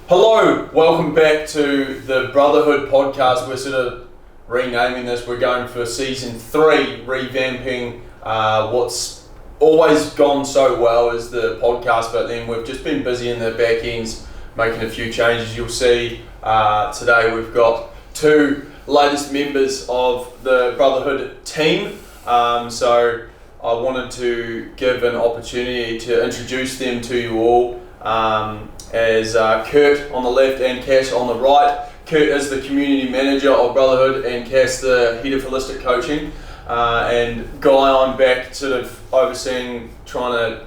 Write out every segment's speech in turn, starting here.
Hello, welcome back to the Brotherhood podcast. We're sort of renaming this. We're going for season 3, revamping what's always gone so well as the podcast, but then we've just been busy in the back ends making a few changes. You'll see today we've got 2 latest members of the Brotherhood team. So I wanted to give an opportunity to introduce them to you all. As Kurt on the left and Cass on the right. Kurt is the community manager of Brotherhood and Cass the head of holistic coaching. And Guy, I'm back sort of overseeing, trying to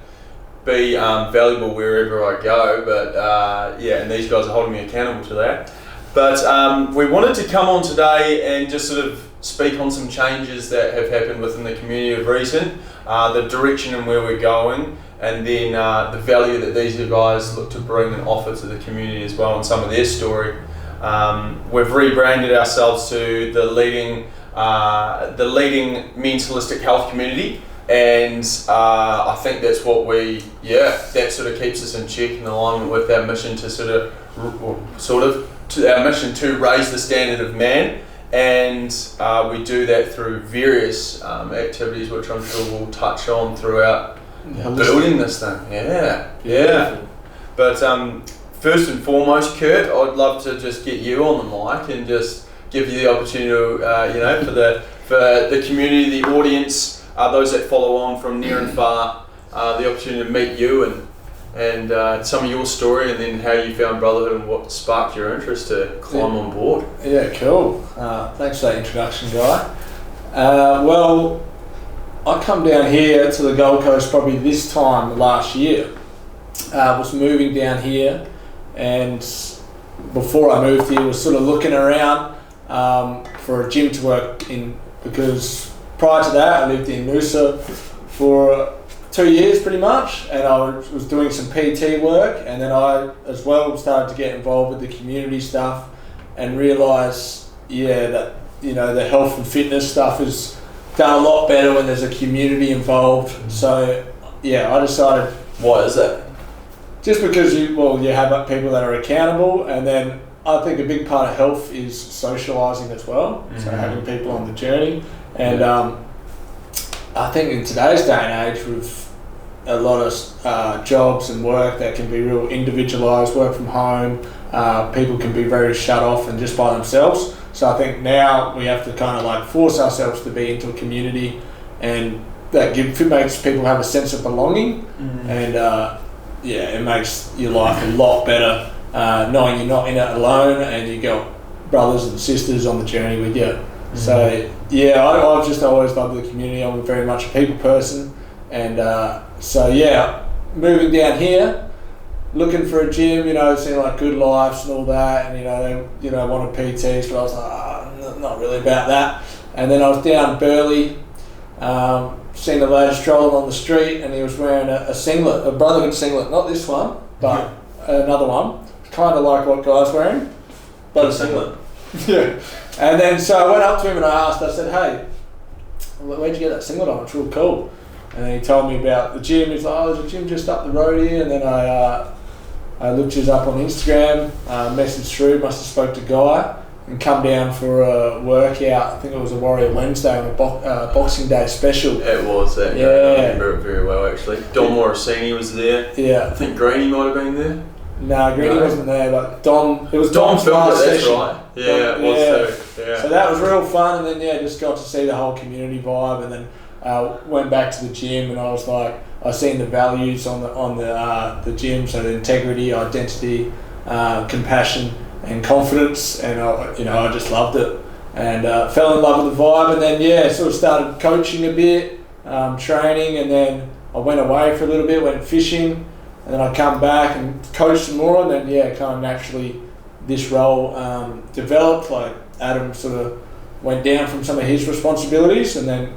be valuable wherever I go. But and these guys are holding me accountable to that. But we wanted to come on today and just sort of speak on some changes that have happened within the community of recent, the direction and where we're going, and then the value that these guys look to bring and offer to the community as well, and some of their story. We've rebranded ourselves to the leading men's holistic health community, and I think that's what that sort of keeps us in check in alignment with our mission to our mission to raise the standard of man. And we do that through various activities, which I'm sure we'll touch on throughout building this thing. Yeah. But first and foremost, Kurt, I'd love to just get you on the mic and just give you the opportunity to, for the community, the audience, those that follow on from near and far, the opportunity to meet you and some of your story, and then how you found Brotherhood and what sparked your interest to climb on board. Yeah, cool. Thanks for that introduction, Guy. Well, I come down here to the Gold Coast probably this time last year. Was moving down here, and before I moved here was sort of looking around for a gym to work in, because prior to that I lived in Noosa for 2 years pretty much, and I was doing some PT work, and then I as well started to get involved with the community stuff and realise that the health and fitness stuff is done a lot better when there's a community involved. So I decided. Why is that? Just because you have people that are accountable, and then I think a big part of health is socialising as well. Mm-hmm. So having people on the journey, and I think in today's day and age with a lot of jobs and work that can be real individualised, work from home, people can be very shut off and just by themselves. So I think now we have to kind of like force ourselves to be into a community, and that makes people have a sense of belonging, and it makes your life a lot better knowing you're not in it alone, and you got brothers and sisters on the journey with you. Mm-hmm. So I've just always loved the community. I'm very much a people person, and moving down here, looking for a gym, seeing like Good Lives and all that, and they wanted PTs, but I was like, not really about that. And then I was down in Burleigh, seen the lad strolling on the street, and he was wearing a singlet, a Brotherhood singlet, not this one, but another one, kind of like what Guy's wearing, but a singlet. Yeah. And then so I went up to him and I said, hey, where'd you get that singlet on? It's real cool. And then he told me about the gym. He's like, there's a gym just up the road here. And then I looked his up on Instagram, messaged through, must have spoke to Guy, and come down for a workout. I think it was a Warrior Wednesday on a Boxing Day special. It was that. Yeah. I remember it very well actually. Don Morosini was there. Yeah. I think Greeny might have been there. No, Greeny wasn't there, but it was Don Dom's last session. Right. Yeah, it was too. Yeah. So that was real fun, and then just got to see the whole community vibe, and then went back to the gym, and I was like, I seen the values on the gym, so the integrity, identity, compassion, and confidence, and I just loved it, and fell in love with the vibe, and then sort of started coaching a bit, training, and then I went away for a little bit, went fishing, and then I come back and coached some more, and then kind of naturally this role developed. Like Adam sort of went down from some of his responsibilities, and then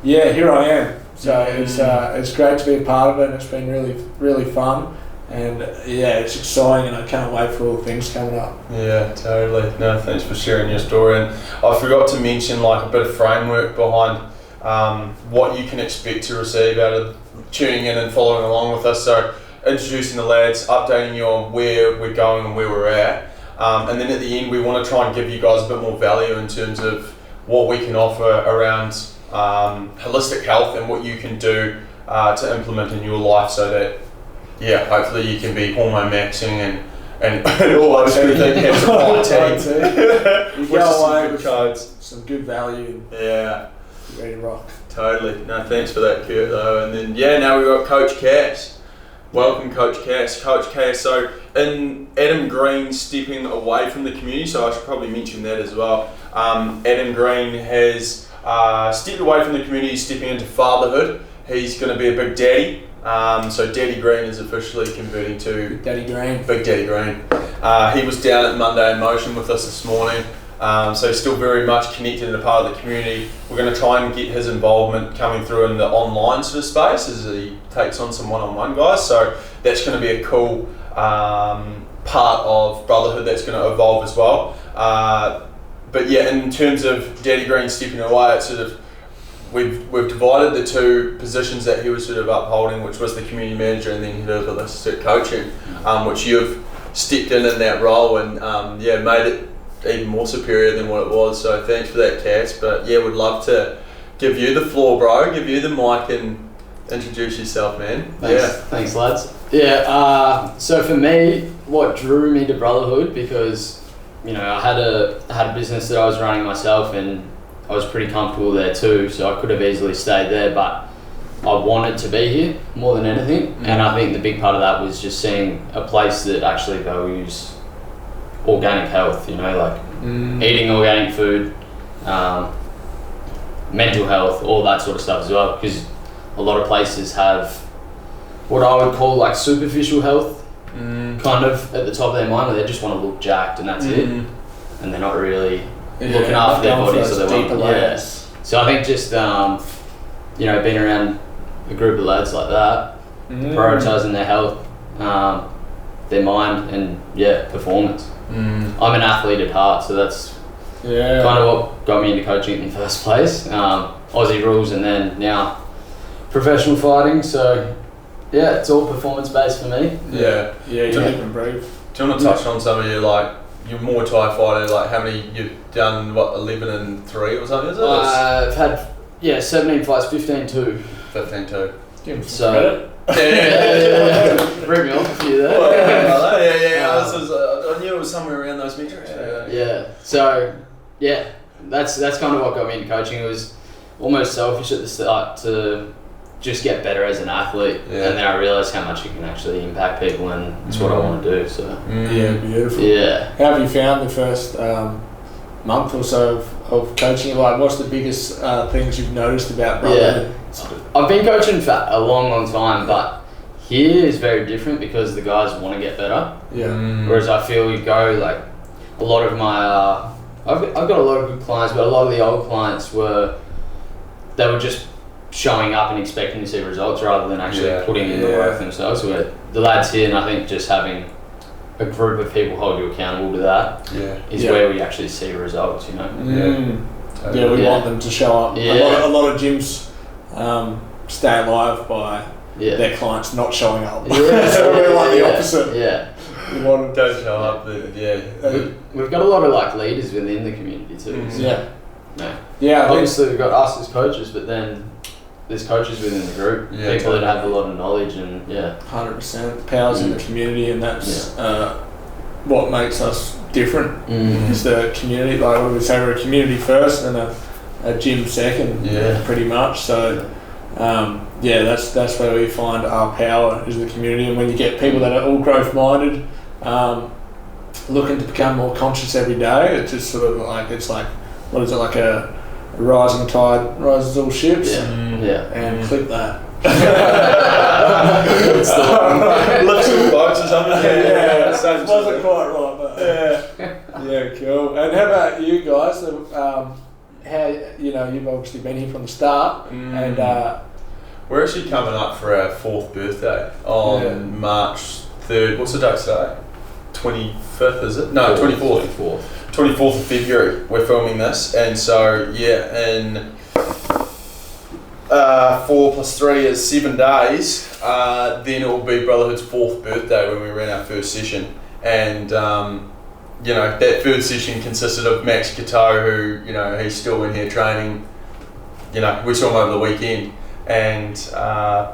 here I am. So it's great to be a part of it, and it's been really, really fun, and it's exciting, and I can't wait for all the things coming up. Yeah, totally. No, thanks for sharing your story. And I forgot to mention like a bit of framework behind what you can expect to receive out of tuning in and following along with us. So introducing the lads, updating you on where we're going and where we're at. And then at the end, we want to try and give you guys a bit more value in terms of what we can offer around holistic health and what you can do to implement in your life so that, hopefully you can be hormone maxing and all those good things. You go away with some good value. Yeah. Ready to rock. Totally. No, thanks for that, Kurt, though. And then, now we've got Coach Cass. Welcome, Coach Cass. Coach Cass. So, in Adam Green stepping away from the community, so I should probably mention that as well. Adam Green has stepped away from the community, stepping into fatherhood. He's going to be a big daddy. So Daddy Green is officially converting to Big Daddy Green. Big Daddy Green. He was down at Monday in Motion with us this morning. So he's still very much connected and a part of the community. We're going to try and get his involvement coming through in the online sort of space as he takes on some one-on-one guys. So that's going to be a cool part of brotherhood that's going to evolve as well. But in terms of Daddy Green stepping away, it's sort of we've divided the two positions that he was sort of upholding, which was the community manager and then head of holistic coaching, which you've stepped in that role and made it even more superior than what it was. So thanks for that, Cass. But would love to give you the floor, bro. Give you the mic and introduce yourself, man. Thanks, lads. So for me, what drew me to brotherhood, because I had a business that I was running myself and I was pretty comfortable there too, so I could have easily stayed there, but I wanted to be here more than anything. And I think the big part of that was just seeing a place that actually values organic health, eating organic food, mental health, all that sort of stuff as well, because a lot of places have what I would call like superficial health kind of at the top of their mind, where they just want to look jacked and that's it, and they're not really looking after their bodies or their layers. So I think just being around a group of lads like that, prioritising their health, their mind and performance. I'm an athlete at heart, so that's kind of what got me into coaching in the first place. Aussie rules and then now professional fighting, so it's all performance based for me. You live and breathe. Do you want to touch on some of your your Muay Thai fighter, how many you've done, 11 and 3 or something, is it? I've had 17 fights, 15-2. 15-2. Give him some So credit. Bring me off a few there. I knew it was somewhere around those metrics. So that's kind of what got me into coaching. It was almost selfish at the start to just get better as an athlete, and then I realised how much you can actually impact people, and it's what I want to do. So Beautiful. How have you found the first month or so of coaching? What's the biggest things you've noticed about brotherhood? I've been coaching for a long time, but here is very different because the guys want to get better. Whereas I feel you go a lot of my I've got a lot of good clients, but a lot of the old clients were just showing up and expecting to see results rather than actually putting in the work themselves. Where the lads here, and I think just having a group of people hold you accountable to that is where we actually see results. We want them to show up. A lot of gyms stay alive by their clients not showing up. So we're the opposite. We want them to show up. We've got a lot of leaders within the community too. So. Obviously we've got us as coaches, but then there's coaches within the group, people that have a lot of knowledge and 100%. Powers in the community, and that's what makes us different. Is the community. Like we say, we're a community first and a gym second. Pretty much. So that's where we find our power is the community, and when you get people that are all growth minded, looking to become more conscious every day, it's just sort of what is it, like a rising tide rises all ships? And click that. Lift some boats or something. Wasn't quite right, but cool. And how about you guys? How you've obviously been here from the start, and we're actually coming up for our 4th birthday on March 3rd. What's the date today? 25th, is it? No, 24th. 24th of February we're filming this, and so in 4 + 3 is 7 days. Then it will be Brotherhood's 4th birthday when we ran our first session, and that first session consisted of Max Cateau, who he's still in here training. We saw him over the weekend, and so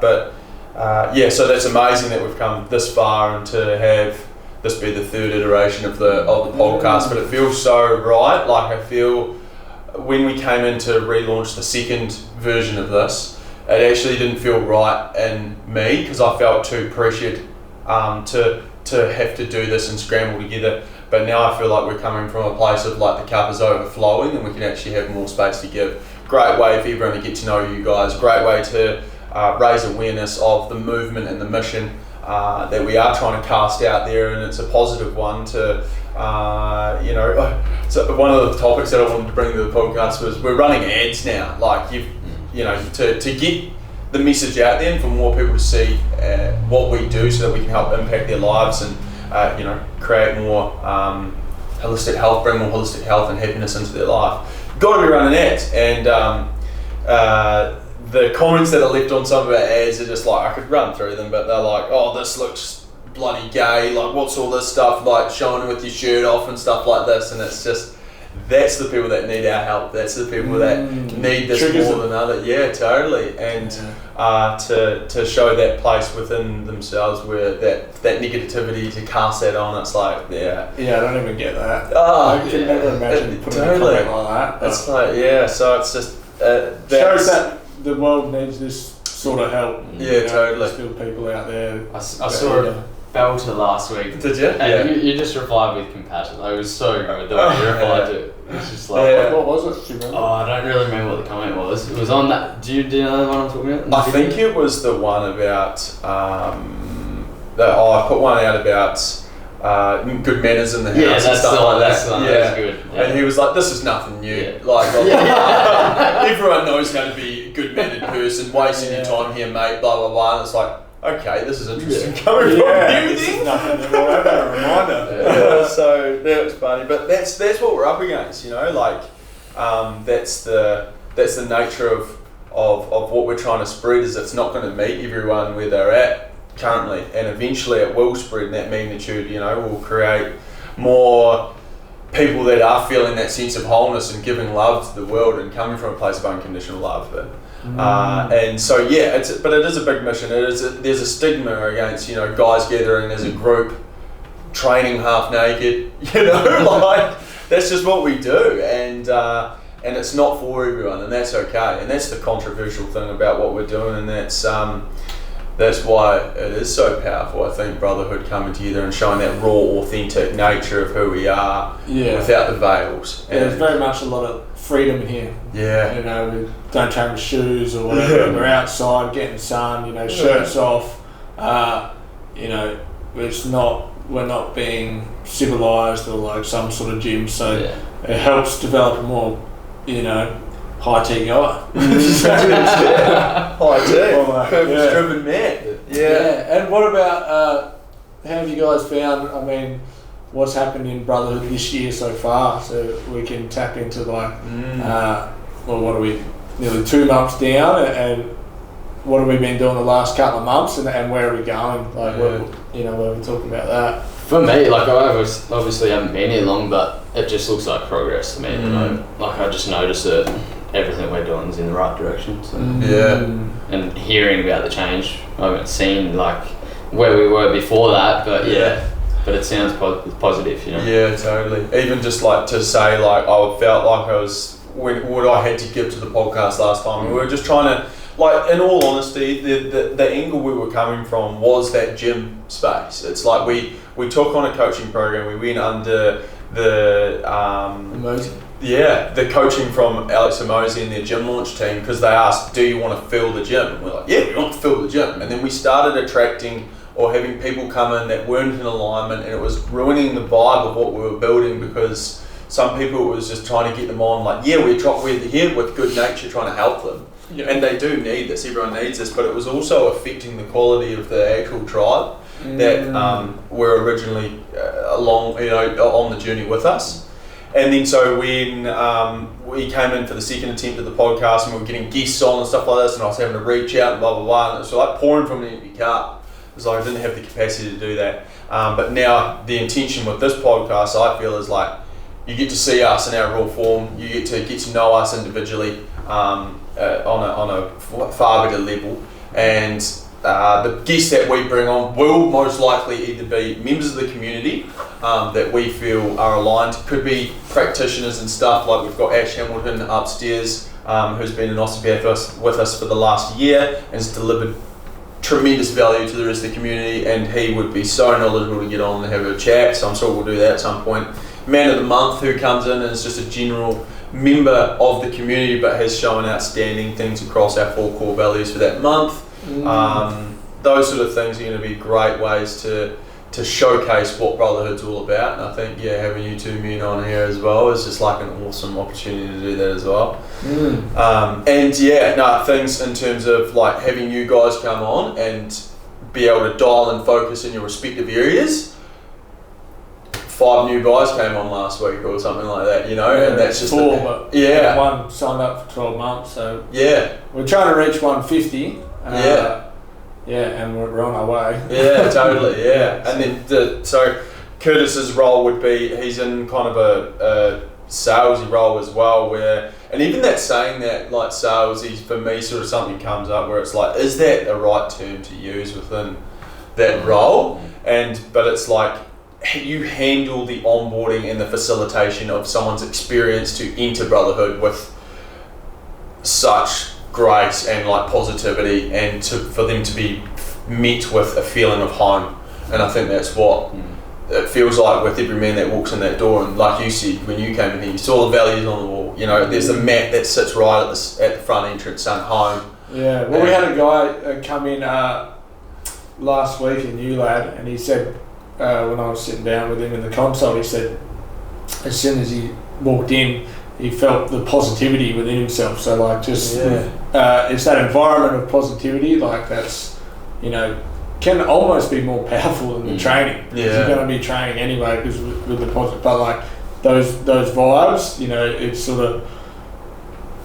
that's amazing that we've come this far and to have this be the 3rd iteration of the podcast. But it feels so right. Like I feel when we came in to relaunch the 2nd version of this, it actually didn't feel right in me because I felt too pressured to have to do this and scramble together. But now I feel like we're coming from a place of like the cup is overflowing and we can actually have more space to give. Great way for everyone to get to know you guys. Great way to raise awareness of the movement and the mission that we are trying to cast out there, and it's a positive one to, so one of the topics that I wanted to bring to the podcast was we're running ads now. Like to get the message out there and for more people to see what we do so that we can help impact their lives and, create more holistic health, bring more holistic health and happiness into their life. Got to be running ads, and the comments that are left on some of our ads are just like, I could run through them, but they're like, oh, this looks bloody gay, like what's all this stuff, like showing with your shirt off and stuff like this, and it's just, that's the people that need our help, that's the people that need this more than others. Yeah, totally. And to show that place within themselves where that negativity, to cast that on, it's like, I don't even get that. Oh, I can never imagine putting a comment like that. It's like, so it's just shows that the world needs this sort of help. Yeah, totally. There's still people out there. I saw a belter last week. Did you? And you just replied with compassion. Like, it was so good the way you replied to it. It was just like, what was it? Do you remember? Oh, I don't really remember what the comment was. It was on that. Do you know the one I'm talking about? I think it was the one about. I put one out about good manners in the house. Yeah, that's the one. That's the one. Yeah. That was good. Yeah. And he was like, "This is nothing new. Yeah. Like, everyone knows how to be a good mannered person. Wasting your time here, mate. Blah blah blah." And it's like, okay, this is interesting coming from you. This is nothing new. Well, I've got a reminder. So that was funny, but that's what we're up against. That's the nature of what we're trying to spread. Is it's not going to meet everyone where they're at currently, and eventually it will spread in that magnitude. We'll create more people that are feeling that sense of wholeness and giving love to the world and coming from a place of unconditional love. And so it is a big mission. There's a stigma against guys gathering as a group, training half naked. That's just what we do, and it's not for everyone, and that's okay. And that's the controversial thing about what we're doing, and that's why it is so powerful. I think Brotherhood coming together and showing that raw, authentic nature of who we are without the veils. And there's very much a lot of freedom in here. Yeah. We don't train with shoes or whatever. We're outside getting sun, shirts off. We're not being civilized or like some sort of gym, so it helps develop a more, high-tech guy. High-tech, purpose-driven man. Yeah. And what about, how have you guys found, what's happened in Brotherhood this year so far, so we can tap into what are we, nearly 2 months down, and what have we been doing the last couple of months, and where are we going? What are we talking about that? For me, I obviously haven't been here long, but it just looks like progress to me at the moment. I just notice that everything we're doing is in the right direction. So. And hearing about the change, I haven't seen where we were before that, but but it sounds positive, Yeah, totally. Even just to say, I felt like I was what I had to give to the podcast last time. We were just trying to, in all honesty, the angle we were coming from was that gym space. It's like we took on a coaching program. We went under the the coaching from Alex Hormozi and their gym launch team, because they asked, do you want to fill the gym? And we're like, yeah, we want to fill the gym. And then we started attracting or having people come in that weren't in alignment, and it was ruining the vibe of what we were building, because some people, it was just trying to get them on, we're here with good nature trying to help them. Yeah. And they do need this, everyone needs this, but it was also affecting the quality of the actual tribe that were originally on the journey with us. And then so when we came in for the second attempt at the podcast and we were getting guests on and stuff like this, and I was having to reach out and blah, blah, blah, and it was like pouring from an empty cup. It was like I didn't have the capacity to do that. But now the intention with this podcast, I feel, is like you get to see us in our raw form, you get to know us individually on a far better level, and the guests that we bring on will most likely either be members of the community that we feel are aligned. Could be practitioners and stuff, like we've got Ash Hamilton upstairs, who's been an osteopath with us for the last year and has delivered tremendous value to the rest of the community, and he would be so knowledgeable to get on and have a chat, so I'm sure we'll do that at some point. Man of the Month, who comes in and is just a general member of the community but has shown outstanding things across our 4 core values for that month. Those sort of things are going to be great ways to showcase what Brotherhood's all about, and I think having you two men on here as well is just like an awesome opportunity to do that as well. Things in terms of like having you guys come on and be able to dial and focus in your respective areas. 5 new guys came on last week or something like that, and that's just 4, but one signed up for 12 months, so we're trying to reach 150. And we're on our way. Yeah, totally. And then so Curtis's role would be, he's in kind of a salesy role as well, and even that saying that like salesy, for me, sort of something comes up where it's like, is that the right term to use within that role? But it's like, you handle the onboarding and the facilitation of someone's experience to enter Brotherhood with such grace and like positivity, and for them to be met with a feeling of home. And I think that's what it feels like with every man that walks in that door. And like you said, when you came in here, you saw the values on the wall. There's a mat that sits right at the front entrance saying home. Yeah, well, we had a guy come in last week, a new lad, and he said, when I was sitting down with him in the console, he said as soon as he walked in, he felt the positivity within himself. So like just it's that environment of positivity, like that's can almost be more powerful than the training. You're going to be training anyway because with the positive, but like those vibes, it sort of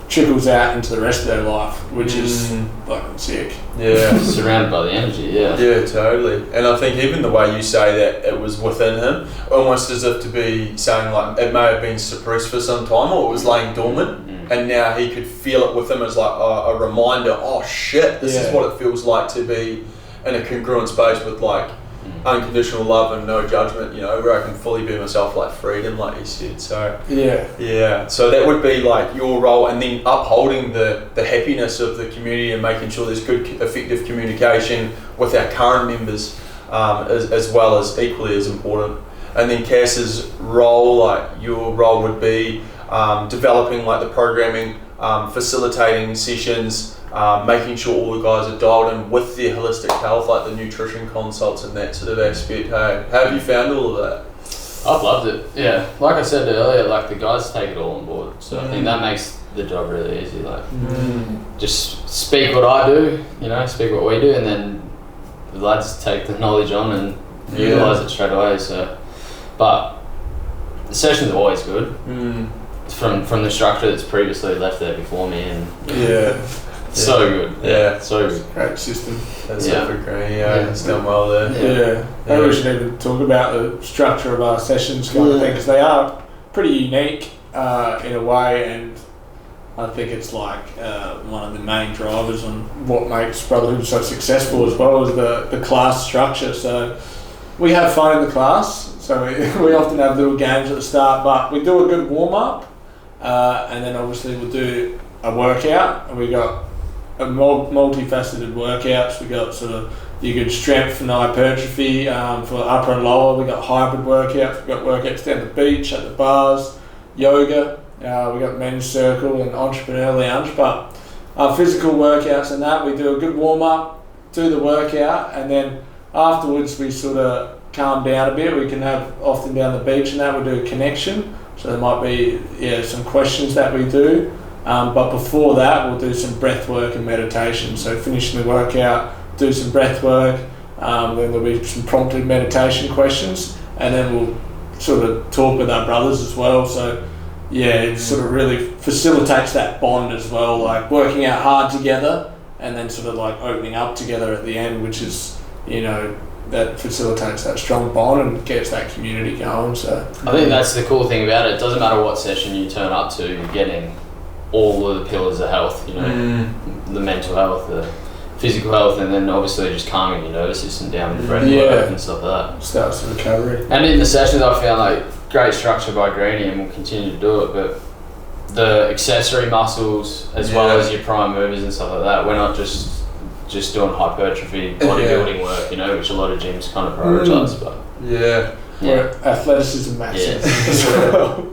trickles out into the rest of their life, which is fucking sick. Surrounded by the energy. Yeah, totally. And I think even the way you say that it was within him, almost as if to be saying like it may have been suppressed for some time, or it was laying dormant, and now he could feel it with him as like a reminder, oh shit, this is what it feels like to be in a congruent space with like unconditional love and no judgment, where I can fully be myself, like freedom, like you said. So so that would be like your role, and then upholding the happiness of the community and making sure there's good effective communication with our current members, as well as equally as important. And then Cass's role, like your role would be developing like the programming, facilitating sessions, making sure all the guys are dialed in with their holistic health, like the nutrition consults and that sort of aspect. Hey, how have you found all of that? I've loved it. Yeah, like I said earlier, like the guys take it all on board. So I think that makes the job really easy. Like, just speak what I do, speak what we do, and then the lads take the knowledge on and utilise it straight away. So, but the sessions are always good from the structure that's previously left there before me, and so good. So good. Great system. That's super great. It's done well there. Maybe we should even talk about the structure of our sessions kind of thing, because they are pretty unique in a way, and I think it's like one of the main drivers on what makes Brotherhood so successful, as well as the class structure. So we have fun in the class, so we often have little games at the start, but we do a good warm-up, and then obviously we'll do a workout, and we got a multifaceted workouts. We got sort of your good strength and hypertrophy for upper and lower. We got hybrid workouts. We got workouts down the beach at the bars, yoga. We got men's circle and entrepreneur lounge. But our physical workouts and that, we do a good warm up, do the workout, and then afterwards we sort of calm down a bit. We can have often down the beach and that we do a connection. So there might be some questions that we do. But before that, we'll do some breath work and meditation. So finishing the workout, do some breath work, then there'll be some prompted meditation questions, and then we'll sort of talk with our brothers as well. So yeah, it sort of really facilitates that bond as well, like working out hard together and then sort of like opening up together at the end, which is, you know, that facilitates that strong bond and gets that community going. So I think that's the cool thing about it. It doesn't matter what session you turn up to, you're getting all of the pillars of health, you know, the mental health, the physical health, and then obviously just calming your nervous system down with breath work and stuff like that. Starts the recovery. And in the sessions I found like great structure by Greenie, and we'll continue to do it, but the accessory muscles as well as your prime movers and stuff like that, we're not just doing hypertrophy bodybuilding work, you know, which a lot of gyms kind of prioritise. But Where athleticism matters as well.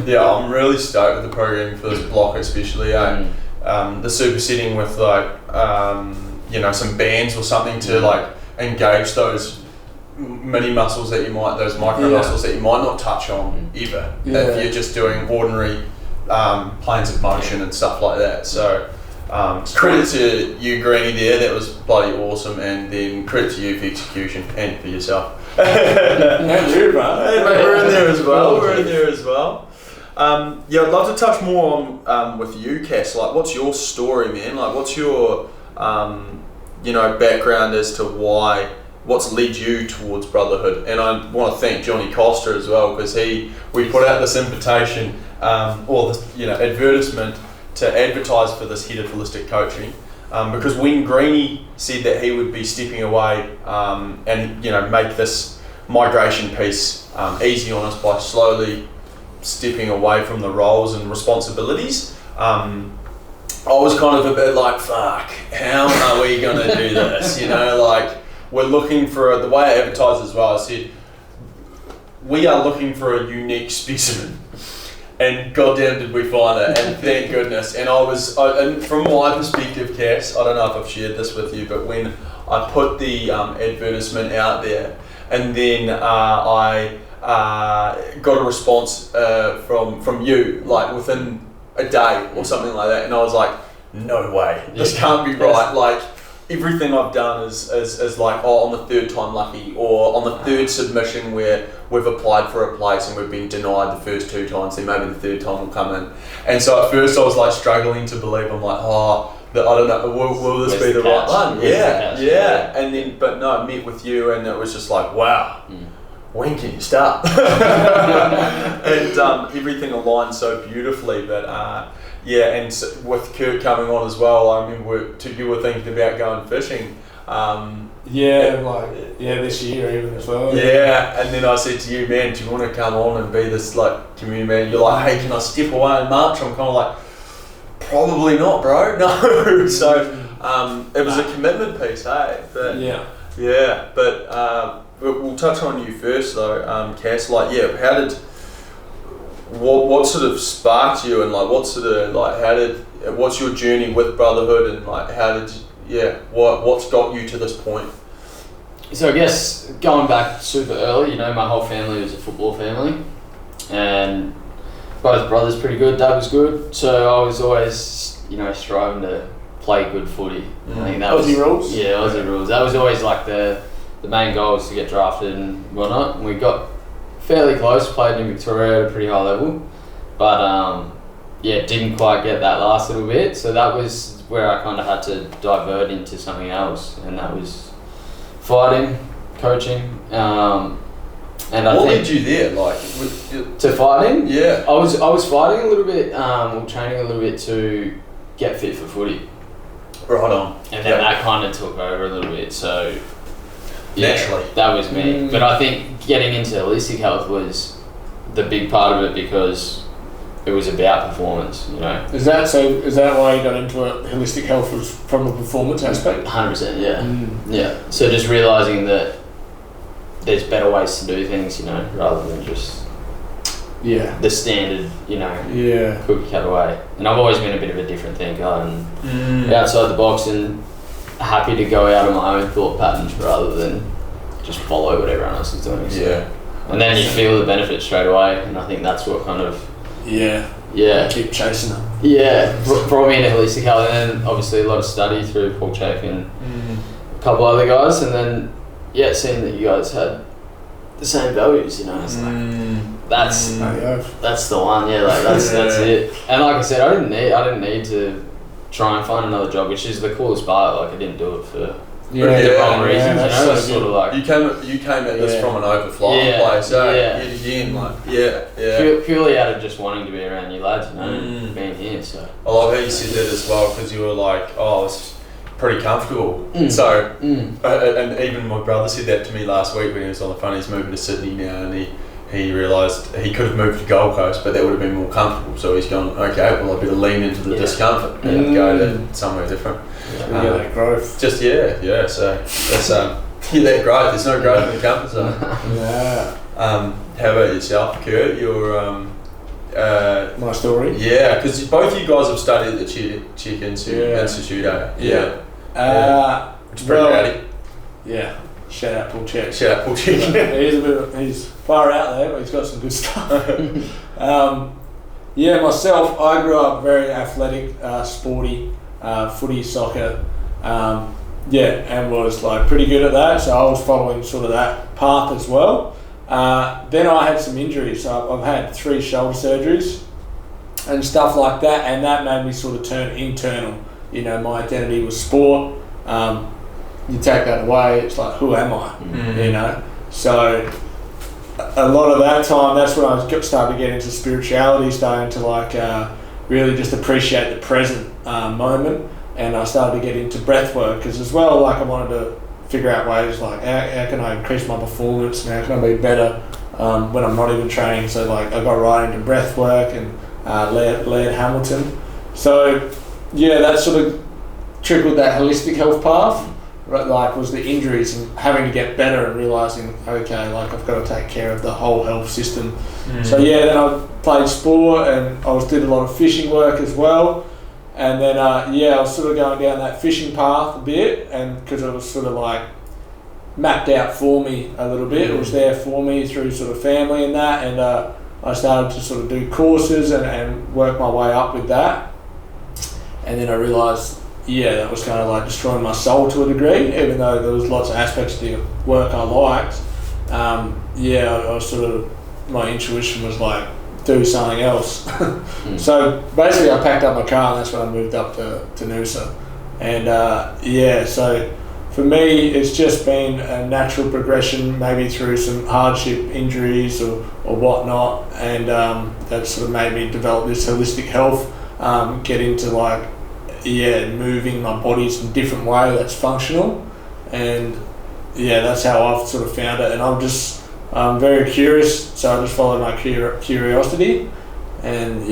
Yeah, I'm really stoked with the programming for this block, especially the supersetting with like you know, some bands or something to like engage those mini muscles that you might, those micro muscles that you might not touch on ever if you're just doing ordinary planes of motion and stuff like that. So credit to you, Greenie, there. That was bloody awesome, and then credit to you for execution and for yourself. And you, bro. Hey, mate, we're in there as well. Yeah, I'd love to touch more on with you, Cass. Like, what's your story, man? Like, what's your you know, background as to what's led you towards Brotherhood? And I want to thank Johnny Costa as well, because we put out this invitation or this, you know, advertisement to advertise for this head of holistic coaching, because when Greenie said that he would be stepping away and, you know, make this migration piece easy on us by slowly stepping away from the roles and responsibilities, I was kind of a bit like, fuck, how are we going to do this? You know, like, we're looking for, the way I advertised as well, I said, we are looking for a unique specimen. And goddamn did we find it, and thank goodness. And and from my perspective, Cass, I don't know if I've shared this with you, but when I put the advertisement out there, and then I got a response from you, like within a day or something like that, and I was like, no way, this can't be right. Like, everything I've done is like, oh, on the third time lucky, or on the third submission where we've applied for a place and we've been denied the first 2 times, then maybe the third time will come in. And so at first I was like struggling to believe. I'm like, I don't know, will this be the right one? Yeah. And then, but no, I met with you, and it was just like, wow. When can you start? And everything aligned so beautifully. But yeah, and so with Kurt coming on as well, I remember you were thinking about going fishing. This year even as well. Yeah, and then I said to you, man, do you want to come on and be this like community man? You're like, hey, can I step away in March? I'm kind of like, probably not, bro. No. So it was a commitment piece, hey. But but we'll touch on you first though, Cass. Like, what sort of sparked you, and like what's your journey with Brotherhood, and like what's got you to this point? So I guess going back super early, you know, my whole family was a football family, and both brothers pretty good, dad was good, so I was always, you know, striving to play good footy. I think that Aussie rules? Yeah, Aussie rules. That was always like the main goal, was to get drafted and whatnot. And we got fairly close, played in Victoria at a pretty high level, but didn't quite get that last little bit, so that was where I kind of had to divert into something else, and that was fighting, coaching, and I what think led you there, like to fighting? Yeah, I was fighting a little bit, training a little bit to get fit for footy. Right on. And then that kind of took over a little bit, so naturally that was me. But I think getting into holistic health was the big part of it, because it was about performance, you know. Is that why you got into it? Holistic health was from a performance aspect? 100%, yeah. Yeah. So just realising that there's better ways to do things, you know, rather than just the standard, you know, cookie cut away. And I've always been a bit of a different thinker and outside the box, and happy to go out of my own thought patterns rather than just follow what everyone else is doing. So. And then you feel the benefit straight away, and I think that's what kind of keep chasing them. Brought me into holistic health, and then obviously a lot of study through Paul Chek and a couple other guys, and then seeing that you guys had the same values, you know. It's like, that's the one, yeah. Like that's it. And like I said, I didn't need to try and find another job, which is the coolest part. Like I didn't do it for the wrong reasons, you know. It's sort of like you came at this from an overflying place, you didn't like purely out of just wanting to be around you lads, you know, and being here. So I love how you said that as well, because you were like, oh, it's pretty comfortable. So, and even my brother said that to me last week when he was on the phone. He's moving to Sydney now, and he realised he could have moved to Gold Coast, but that would have been more comfortable. So he's gone, okay, well I better lean into the discomfort and go to somewhere different. That growth. So that's that growth. There's no growth in the comfort zone. How about yourself, Kurt? Your my story. Yeah, because both you guys have studied at the Chick Institute, which is pretty rowdy. Yeah. Shout out Paul Chick. He's far out there, but he's got some good stuff. Myself, I grew up very athletic, sporty, footy, soccer, and was like pretty good at that. So I was following sort of that path as well. Then I had some injuries. So I've had 3 shoulder surgeries and stuff like that, and that made me sort of turn internal. You know, my identity was sport. You take that away, it's like, who am I? You know? So a lot of that time, that's when I started to get into spirituality, starting to like really just appreciate the present moment. And I started to get into breath work, because as well, like I wanted to figure out ways like how can I increase my performance and how can I be better when I'm not even training. So like I got right into breath work and Laird Hamilton. So that sort of trickled that holistic health path. Right, like was the injuries and having to get better and realising, okay, like I've got to take care of the whole health system. So then I played sport and I did a lot of fishing work as well. And then I was sort of going down that fishing path a bit, and because it was sort of like mapped out for me a little bit, it was there for me through sort of family and that, and I started to sort of do courses and work my way up with that. And then I realised that was kind of like destroying my soul to a degree, even though there was lots of aspects to the work I liked. I was sort of, my intuition was like, do something else. So basically I packed up my car, and that's when I moved up to Noosa. And so for me it's just been a natural progression, maybe through some hardship, injuries or whatnot, and that sort of made me develop this holistic health, get into like moving my body in a different way that's functional, and that's how I've sort of found it. And I'm very curious, so I just follow my curiosity, and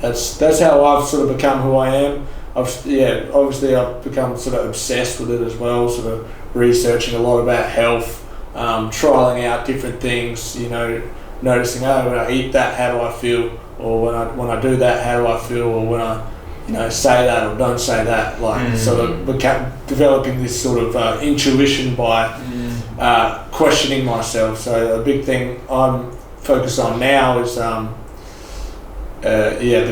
that's how I've sort of become who I am. Obviously I've become sort of obsessed with it as well, sort of researching a lot about health, trialing out different things, you know, noticing, when I eat that, how do I feel, or when I do that, how do I feel, or when I say that or don't say that, like sort of developing this sort of intuition by questioning myself. So a big thing I'm focused on now is the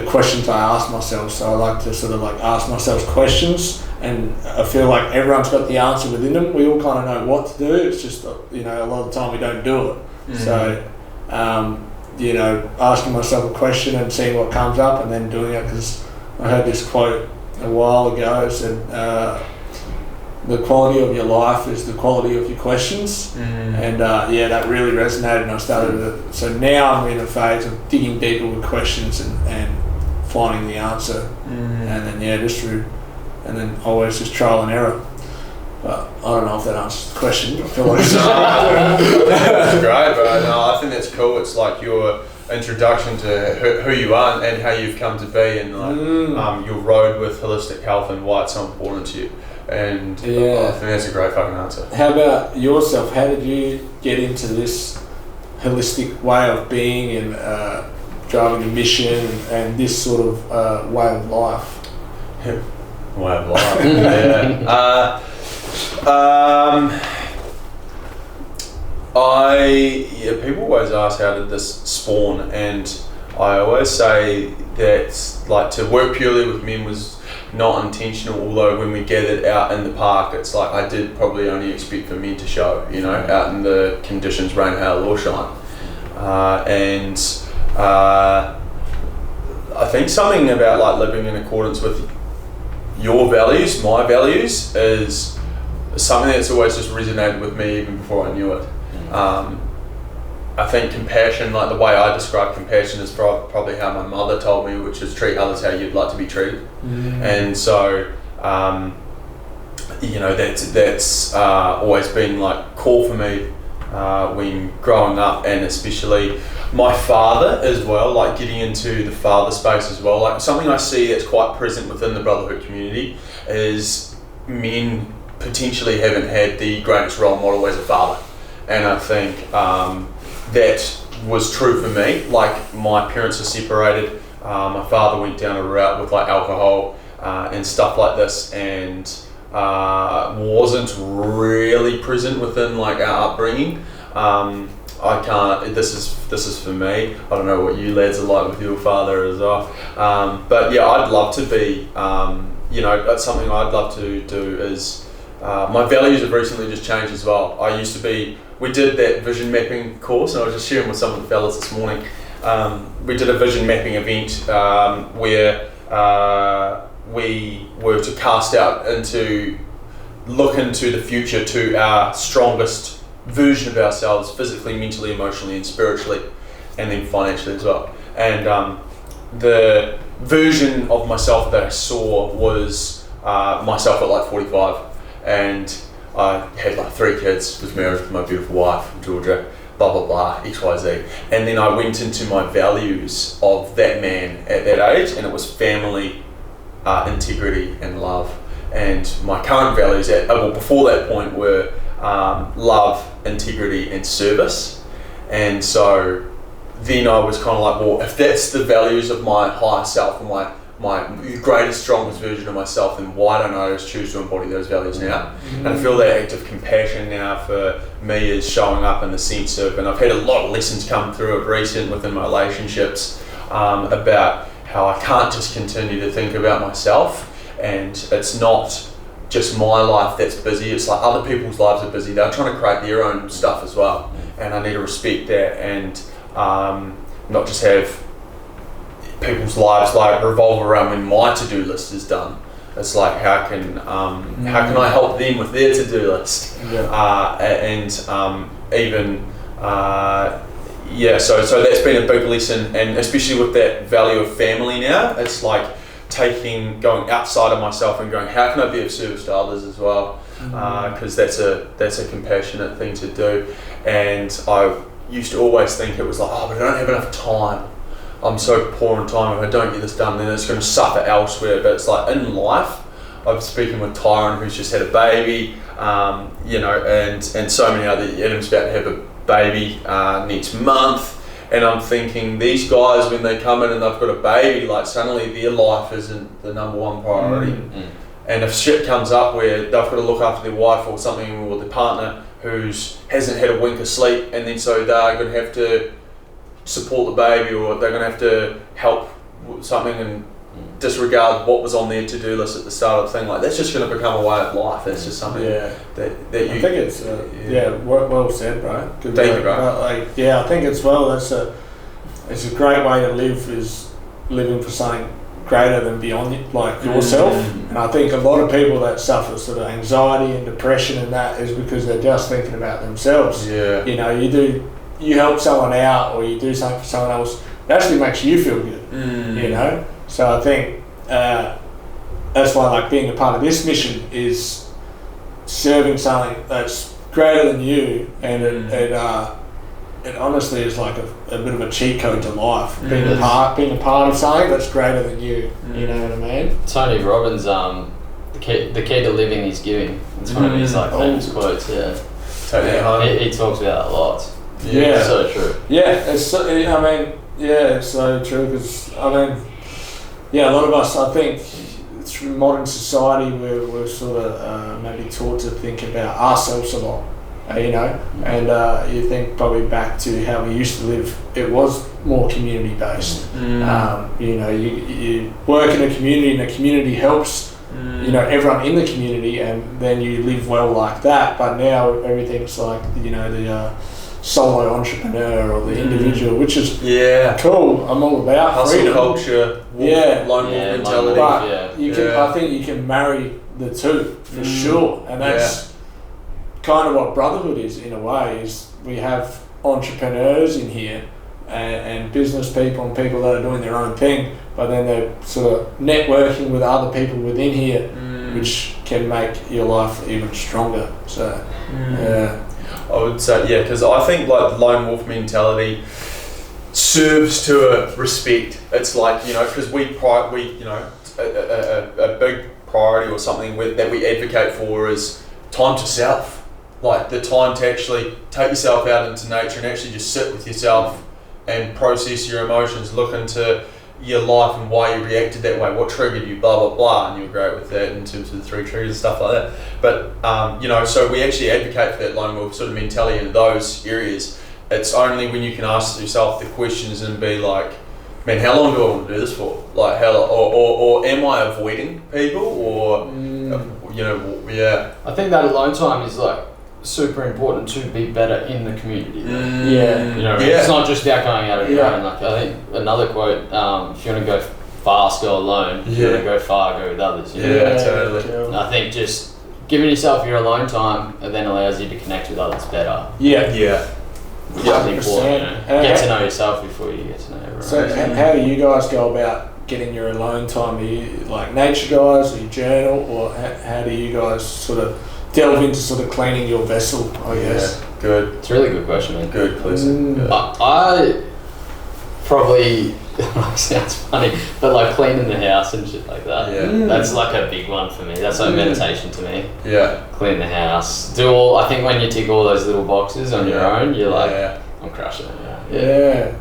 questions I ask myself. So I like to sort of like ask myself questions, and I feel like everyone's got the answer within them. We all kind of know what to do. It's just a lot of the time we don't do it. So asking myself a question and seeing what comes up and then doing it, because I heard this quote a while ago. It said, the quality of your life is the quality of your questions. And that really resonated, and I started to, so now I'm in a phase of digging deeper with questions and finding the answer. And then and then always just trial and error. But I don't know if that answers the question. I feel like that's great, bro. No, I think that's cool. It's like your introduction to who you are and how you've come to be, and like your road with holistic health and why it's so important to you. And I think that's a great fucking answer. How about yourself? How did you get into this holistic way of being and driving a mission and this sort of way of life? Way of life, people always ask, how did this spawn? And I always say that like to work purely with men was not intentional. Although when we gathered out in the park, it's like I did probably only expect for me to show, you know, out in the conditions, rain, hail or shine. I think something about like living in accordance with your values, my values, is something that's always just resonated with me even before I knew it. I think compassion, like the way I describe compassion, is probably how my mother told me, which is treat others how you'd like to be treated. And so, you know, that's always been like core for me when growing up, and especially my father as well, like getting into the father space as well. Like something I see that's quite present within the brotherhood community is men potentially haven't had the greatest role model as a father. And I think that was true for me. Like my parents are separated. My father went down a route with like alcohol and stuff like this, and wasn't really present within like our upbringing. I can't. This is for me. I don't know what you lads are like with your father as well. But yeah, I'd love to be. You know, that's something I'd love to do. Is my values have recently just changed as well. I used to be. We did that vision mapping course, and I was just sharing with some of the fellas this morning. We did a vision mapping event where we were to cast out look into the future to our strongest version of ourselves, physically, mentally, emotionally, and spiritually, and then financially as well. And the version of myself that I saw was myself at like 45, and I had like 3 kids, was married with my beautiful wife, Georgia, blah blah blah, XYZ. And then I went into my values of that man at that age, and it was family, integrity, and love. And my current values before that point were love, integrity, and service. And so then I was kind of like, well, if that's the values of my higher self and my greatest, strongest version of myself, then why don't I just choose to embody those values now? And I feel that act of compassion now for me is showing up in the sense of, and I've had a lot of lessons come through it recent within my relationships about how I can't just continue to think about myself, and it's not just my life that's busy, it's like other people's lives are busy. They're trying to create their own stuff as well, and I need to respect that, and not just have people's lives like revolve around when my to-do list is done. It's like how can I help them with their to-do list? So that's been a big lesson, and especially with that value of family now, it's like going outside of myself and going, how can I be of service to others as well? Because that's a compassionate thing to do. And I used to always think it was like, but I don't have enough time. I'm so poor in time. If I don't get this done, then it's going to suffer elsewhere. But it's like in life, I'm speaking with Tyron, who's just had a baby, and so many other. Adam's about to have a baby next month. And I'm thinking, these guys, when they come in and they've got a baby, like suddenly their life isn't the number one priority. And if shit comes up where they've got to look after their wife or something, or their partner who hasn't had a wink of sleep, and then so they're going to have to support the baby, or they're going to have to help with something and disregard what was on their to-do list at the start of the thing, like that's just going to become a way of life. That's just something that you... I think it's well said, bro. Thank you, bro. I think it's it's a great way to live, is living for something greater than beyond like yourself. And I think a lot of people that suffer sort of anxiety and depression and that is because they're just thinking about themselves. You know, you help someone out or you do something for someone else, it actually makes you feel good. You know, so I think that's why like being a part of this mission is serving something that's greater than you, and it honestly is like a bit of a cheat code to life. Being a part of something that's greater than you. You know what I mean? Tony Robbins, the key to living is giving. It's one of his like famous quotes. He talks about that a lot. Yeah, so true. It's so true, because a lot of us, I think through modern society we're sort of maybe taught to think about ourselves a lot, you know, and you think probably back to how we used to live, it was more community based. You know, you work in a community and the community helps, you know, everyone in the community, and then you live well like that. But now everything's like, you know, the solo entrepreneur or the individual, which is cool. I'm all about hustle freedom. culture, lone wolf mentality. But you can, I think you can marry the two for sure, and that's kind of what brotherhood is in a way. Is we have entrepreneurs in here and business people and people that are doing their own thing, but then they're sort of networking with other people within here, which can make your life even stronger. So I would say because I think like the lone wolf mentality serves to a respect. It's like, you know, because we you know, a big priority or something that we advocate for is time to self. Like the time to actually take yourself out into nature and actually just sit with yourself and process your emotions, look into your life and why you reacted that way, what triggered you, blah blah blah, and you're great with that in terms of the 3 triggers and stuff like that. But you know, so we actually advocate for that lone wolf sort of mentality in those areas. It's only when you can ask yourself the questions and be like, man, how long do I want to do this for? Like, or am I avoiding people, or you know, I think that alone time is like super important to be better in the community. You know, it's not just about going out of your own. Like, I think another quote: if you want to go fast, go alone. If you want to go far, go with others. You know? Totally. And I think just giving yourself your alone time and then allows you to connect with others better. Which is important. You know? Get to know yourself before you get to know everyone. So how do you guys go about getting your alone time? Are you like nature guys? Are you journal, or how do you guys sort of delve into sort of cleaning your vessel, I guess? Good. It's a really good question, man. Good, listen. I probably sounds funny, but like cleaning the house and shit like that. That's like a big one for me. That's like meditation to me. Clean the house. I think when you tick all those little boxes on your own, you're like, I'm crushing it.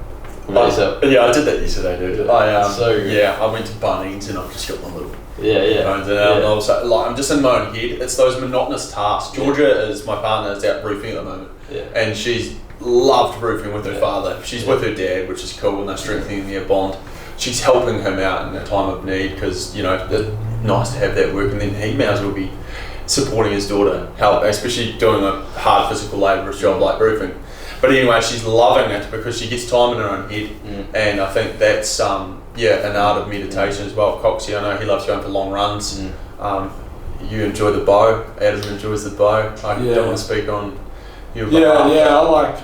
I did that yesterday, dude. I went to Bunnings and I've just got my little phones out, and I was like, I'm just in my own head. It's those monotonous tasks. Georgia is my partner, is out roofing at the moment, and she's loved roofing with her father. She's with her dad, which is cool, and they're strengthening their bond. She's helping him out in a time of need, because, you know, it's nice to have that work, and then he may as well be supporting his daughter, especially doing a hard physical labourer's job like roofing. But anyway, she's loving it because she gets time in her own head, and I think that's an art of meditation as well. Coxie, I know he loves going for long runs. You enjoy the bow. Adam enjoys the bow. I don't want to speak on your behalf. I like,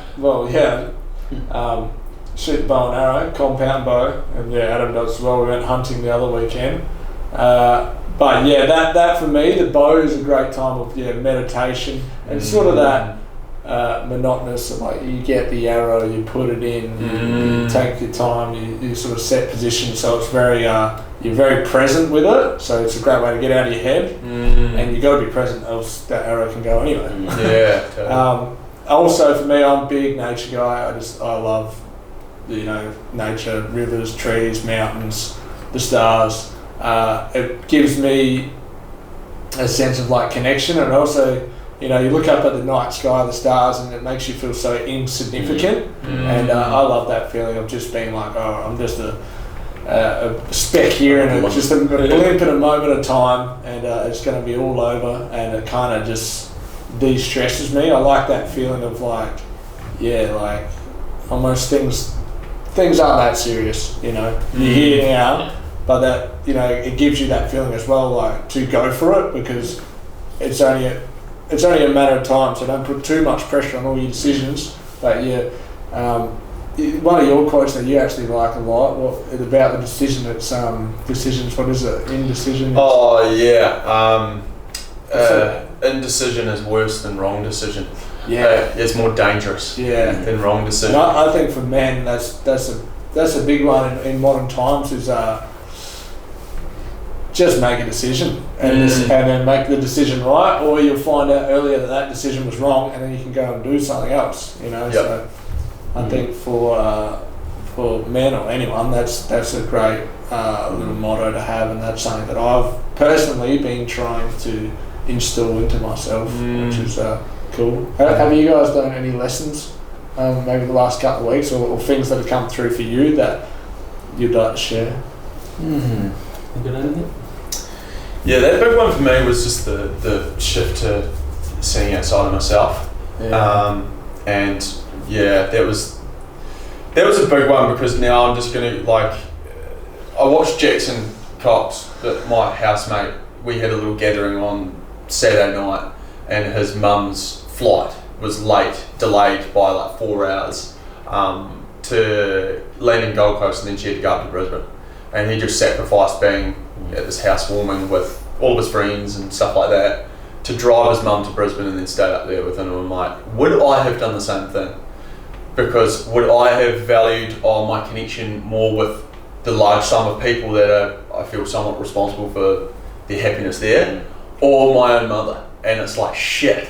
shoot the bow and arrow, compound bow, and Adam does as well. We went hunting the other weekend. But that for me, the bow is a great time of meditation, and sort of that monotonous of, like, you get the arrow, you put it in, you take your time, you sort of set position, so it's very you're very present with it, so it's a great way to get out of your head, and you got to be present, else that arrow can go anywhere. Totally. Also for me, I'm a big nature guy. I love, you know, nature, rivers, trees, mountains, the stars. It gives me a sense of like connection, and also, you know, you look up at the night sky, the stars, and it makes you feel so insignificant. And I love that feeling of just being like, I'm just a speck here, and it's just a blip in a moment of time, and it's going to be all over, and it kind of just de-stresses me. I like that feeling of like, like almost things aren't that serious, you know. You're here now, but that, you know, it gives you that feeling as well, like, to go for it, because it's only a matter of time, so don't put too much pressure on all your decisions. But one of your quotes that you actually like a lot, about the decision, it's decisions, what is it? Indecision? Indecision is worse than wrong decision. It's more dangerous than wrong decision. And I think for men, that's a big one in modern times, is just make a decision and then make the decision right, or you'll find out earlier that decision was wrong, and then you can go and do something else, you know. So I think for men or anyone, that's a great little motto to have, and that's something that I've personally been trying to instill into myself, which is Cool. Have you guys done any lessons, maybe the last couple of weeks, or things that have come through for you that you'd like to share? You got anything? Yeah, that big one for me was just the shift to seeing outside of myself. Yeah. And yeah, that was a big one, because now I'm just gonna, like, I watched Jackson Cox, my housemate. We had a little gathering on Saturday night, and his mum's flight was delayed by like 4 hours to land in Gold Coast, and then she had to go up to Brisbane, and he just sacrificed being at this housewarming with all of his friends and stuff like that to drive his mum to Brisbane and then stay up there with him. And I'm like, would I have done the same thing? Because would I have valued my connection more with the large sum of people that I feel somewhat responsible for their happiness there, or my own mother? And it's like, shit.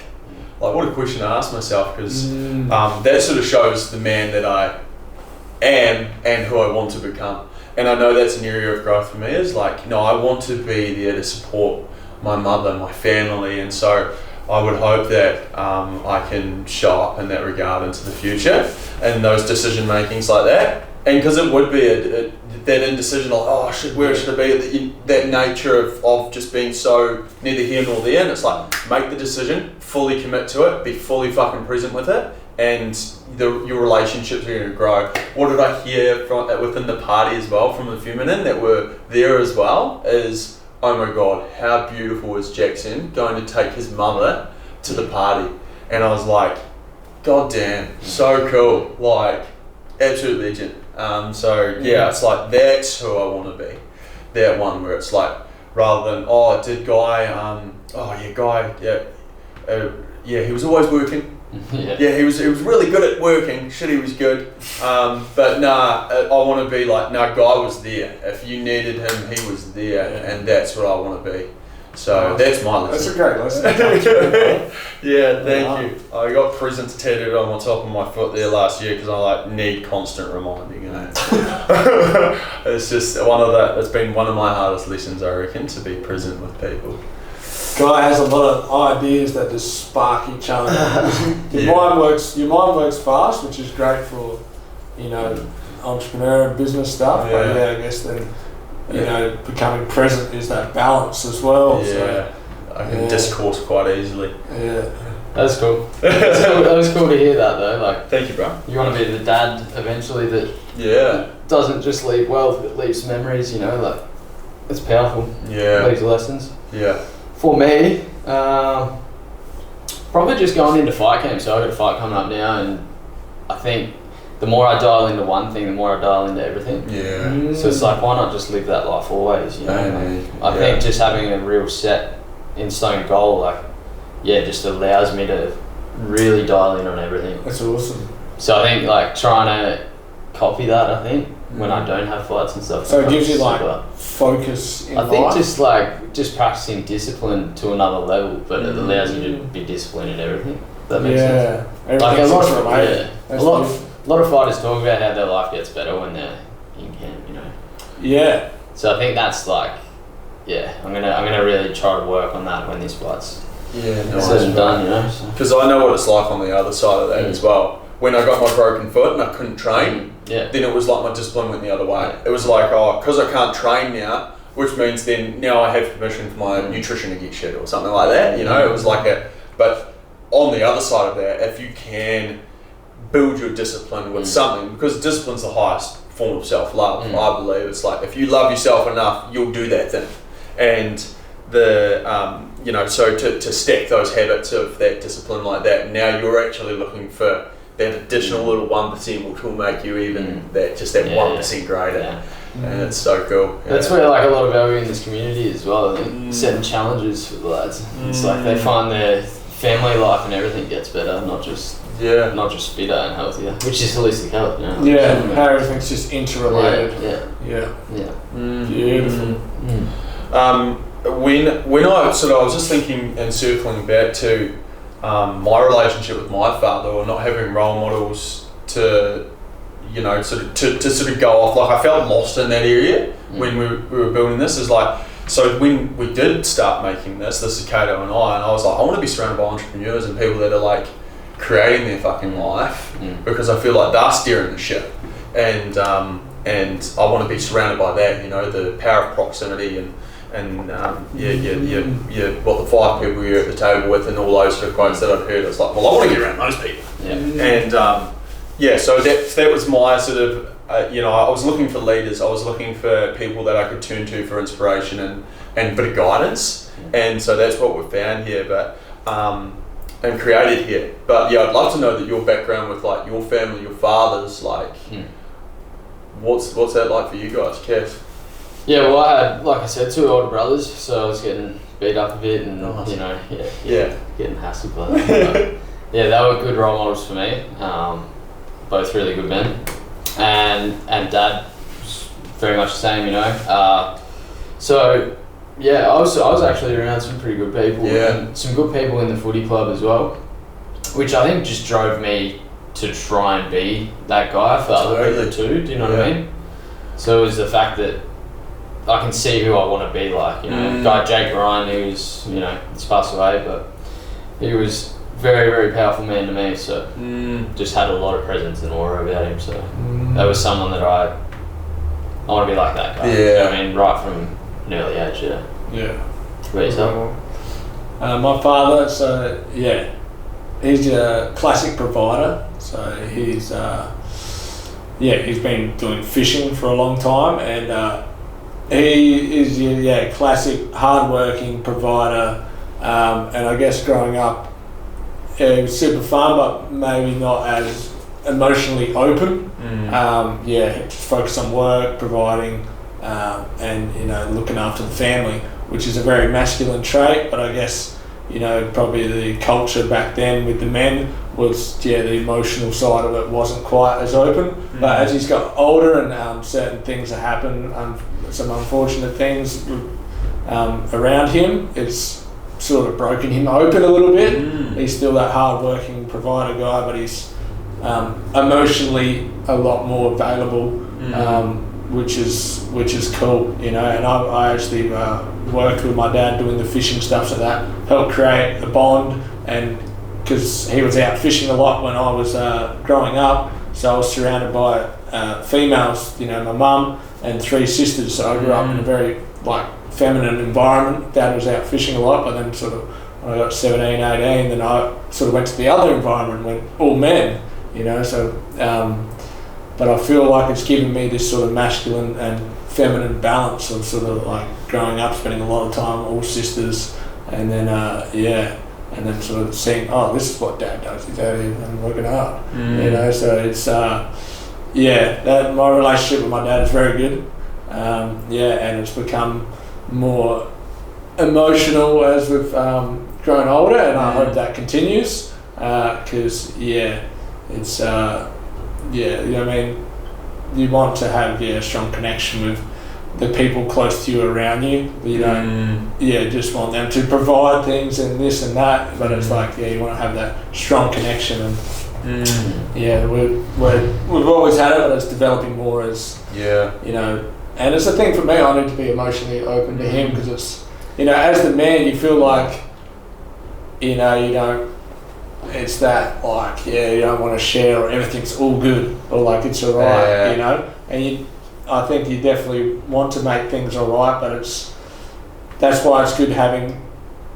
Like, what a question to ask myself, because that sort of shows the man that I am and who I want to become. And I know that's an area of growth for me, is like, no, I want to be there to support my mother, my family, and so I would hope that I can show up in that regard into the future and those decision makings like that. And because it would be that indecision, like, oh shit, where should I be? That nature of just being so neither here nor there. And it's like, make the decision, fully commit to it, be fully fucking present with it, and your relationships are going to grow. What did I hear from within the party as well, from the feminine that were there as well, is, oh my god, how beautiful is Jackson going to take his mother to the party? And I was like, god damn, so cool, like, absolute legend. So yeah, it's like, that's who I want to be. That one where it's like, rather than, he was always working. Yeah, he was really good at working. Shit, he was good. But nah, I want to be like, no, Guy was there. If you needed him, he was there, and that's what I want to be. So that's my lesson. That's a great lesson. Yeah, thank you. I got presents tattooed on the top of my foot there last year because I like need constant reminding. You know, it's just it's been one of my hardest lessons, I reckon, to be present with people. Guy has a lot of ideas that just spark each other. Your mind works fast, which is great for, entrepreneur and business stuff. Yeah. But yeah, I guess then, becoming present is that balance as well. Yeah, so, I can discourse quite easily. Yeah. That's cool. That was cool to hear that though. Like, thank you, bro. You want to be the dad eventually that doesn't just leave wealth, but leaves memories. Like, it's powerful. Yeah. Leaves lessons. Yeah. For me, probably just going into fight camp. So I've got a fight coming up now, and I think the more I dial into one thing, the more I dial into everything. Yeah. So it's like, why not just live that life always? I think just having a real set in stone goal, just allows me to really dial in on everything. That's awesome. So I think trying to copy that, I think, when I don't have fights and stuff. So it gives you focus in life? I think just practicing discipline to another level, but it allows you to be disciplined in everything. That makes sense. Everything's related. A lot of fighters talk about how their life gets better when they're in camp, Yeah. So I think that's I'm gonna really try to work on that when this fight's said and done, Because I know what it's like on the other side of that as well. When I got my broken foot and I couldn't train, then it was like my discipline went the other way. It was like, because I can't train now, which means then now I have permission for my nutrition to get shit or something like that. It was like but on the other side of that, if you can build your discipline with something, because discipline's the highest form of self-love, I believe. It's like, if you love yourself enough, you'll do that thing. And so to stack those habits of that discipline like that, now you're actually looking for that additional little 1%, which will make you even that 1% greater. Yeah. And it's so cool. That's where a lot of value in this community as well. I think setting challenges for the lads. It's like they find their family life and everything gets better, not just fitter and healthier, which is holistic health. How everything's just interrelated. Yeah. Beautiful. When I was just thinking and circling back to my relationship with my father, or not having role models to sort of go off. I felt lost in that area when we were building this. Is like, So when we did start making this is Kato and I was like, I want to be surrounded by entrepreneurs and people that are like creating their fucking life, because I feel like they're steering the ship, and I want to be surrounded by that, you know, the power of proximity and what the 5 people you're at the table with and all those sort of quotes that I've heard. It's like, well, I want to get around those people. And so that was my sort of, I was looking for leaders. I was looking for people that I could turn to for inspiration and a bit of guidance. And so that's what we've found here, and created here. But yeah, I'd love to know that your background with like your family, your fathers, like what's that like for you guys, Kev? Yeah, well, I had, like I said, 2 older brothers, so I was getting beat up a bit and, getting hassled by them. But, yeah, they were good role models for me, both really good men. And Dad was very much the same, you know. So, yeah, I was actually around some pretty good people, and some good people in the footy club as well, which I think just drove me to try and be that guy for other people too, do you know what I mean? So it was the fact that I can see who I want to be like, you know. Guy Jake Ryan, he was, you know, he's passed away, but he was very, very powerful man to me, so just had a lot of presence and aura about him, so that was someone that I want to be like that guy. You know what I mean, right from an early age, Yeah. Where yourself? My father, so he's a classic provider, so he's been doing fishing for a long time, and he is classic hard-working provider, and I guess growing up he was super fun, but maybe not as emotionally open. Just focus on work, providing, and you know, looking after the family, which is a very masculine trait, but I guess, you know, probably the culture back then with the men was, the emotional side of it wasn't quite as open. But as he's got older and certain things that happen, some unfortunate things around him, it's sort of broken him open a little bit. He's still that hard-working provider guy, but he's emotionally a lot more available, which is cool, you know. And I actually worked with my dad doing the fishing stuff, so that helped create a bond. And because he was out fishing a lot when I was growing up, so I was surrounded by females, you know, my mum and 3 sisters, so I grew up in a very like feminine environment. Dad was out fishing a lot, but then sort of when I got 17, 18, then I sort of went to the other environment when all men, you know, so but I feel like it's given me this sort of masculine and feminine balance of sort of like growing up, spending a lot of time with all sisters, and then and then sort of seeing, oh, this is what Dad does, he's out here and working hard, you know. So it's that my relationship with my dad is very good, and it's become more emotional as we've grown older, and I hope that continues, because it's you know what I mean, you want to have a strong connection with the people close to you around you. You don't just want them to provide things and this and that, but it's like you want to have that strong connection, and we've always had it, but it's developing more as you know. And it's a thing for me, I need to be emotionally open to him, because it's, you know, as the man you feel like, you know, you don't, it's that like, you don't want to share, or everything's all good, or like it's alright, you know, and I think you definitely want to make things alright, but that's why it's good having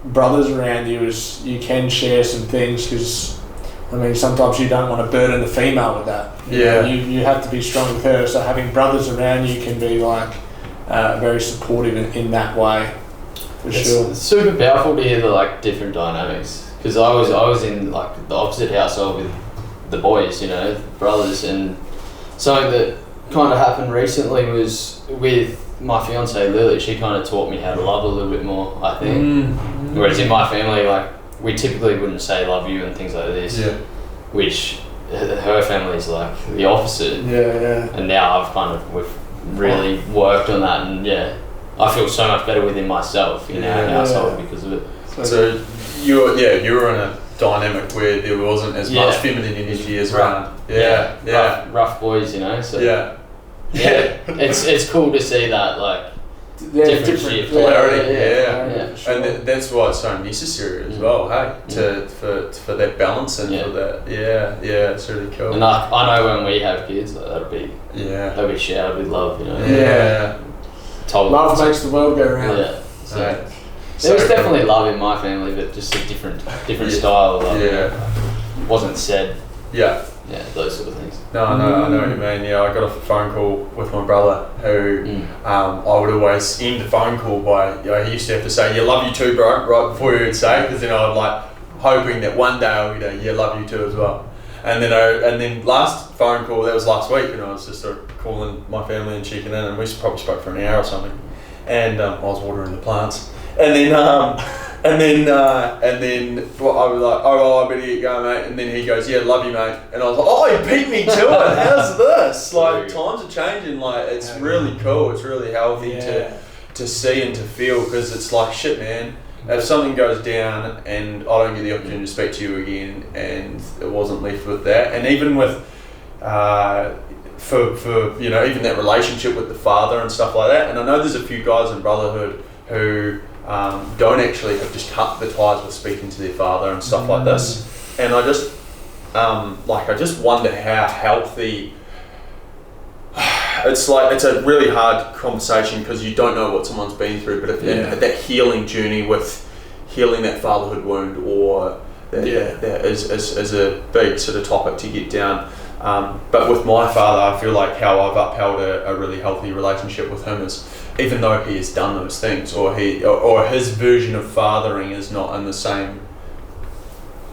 brothers around you, is you can share some things, because I mean, sometimes you don't want to burden the female with that. You know, you have to be strong with her. So having brothers around you can be like very supportive in that way, for sure. It's super powerful to hear the like different dynamics, because I was in like the opposite household with the boys, you know, brothers, and something that kind of happened recently was with my fiance Lily. She kind of taught me how to love a little bit more, I think. Whereas in my family, like, we typically wouldn't say love you and things like this, which her family's like the opposite. And now we've really worked on that, and I feel so much better within myself in our household because of it. So you were in a dynamic where there wasn't as much feminine energy as around. Rough boys, you know. So it's cool to see that, like, different shift. Polarity, Yeah. for sure. And that's why it's so necessary as well, hey, for that balance and for that, it's really cool. And I know when we have kids, like, that'll be showered with love, you know. Yeah. Told Love makes the world go round. Yeah. So, Right. there was definitely love in my family, but just a different style of love. Yeah. Wasn't said. Yeah. Yeah, those sort of things. No, I know what you mean. Yeah, I got off a phone call with my brother who I would always end the phone call by, he used to have to say, "Yeah, love you too, bro," right before he would say, because then I was like hoping that one day I would go, "Yeah, love you too as well." And then last phone call, that was last week, and I was just sort of calling my family and checking in, and we probably spoke for an hour or something, and I was watering the plants, and then well, I was like, "Oh, I better get going, mate." And then he goes, "Yeah, love you, mate." And I was like, "Oh, he beat me to it. How's this?" Like, times are changing. Like, it's really cool. It's really healthy to see and to feel, because it's like, shit, man. If something goes down and I don't get the opportunity to speak to you again, and it wasn't left with that, and even with for even that relationship with the father and stuff like that. And I know there's a few guys in Brotherhood who don't actually have just cut the ties with speaking to their father and stuff like this. And I just I just wonder how healthy. It's a really hard conversation, because you don't know what someone's been through, but if that healing journey with healing that fatherhood wound, or that is a big sort of topic to get down. But with my father, I feel like how I've upheld a really healthy relationship with him is, even though he has done those things, or his version of fathering is not in the same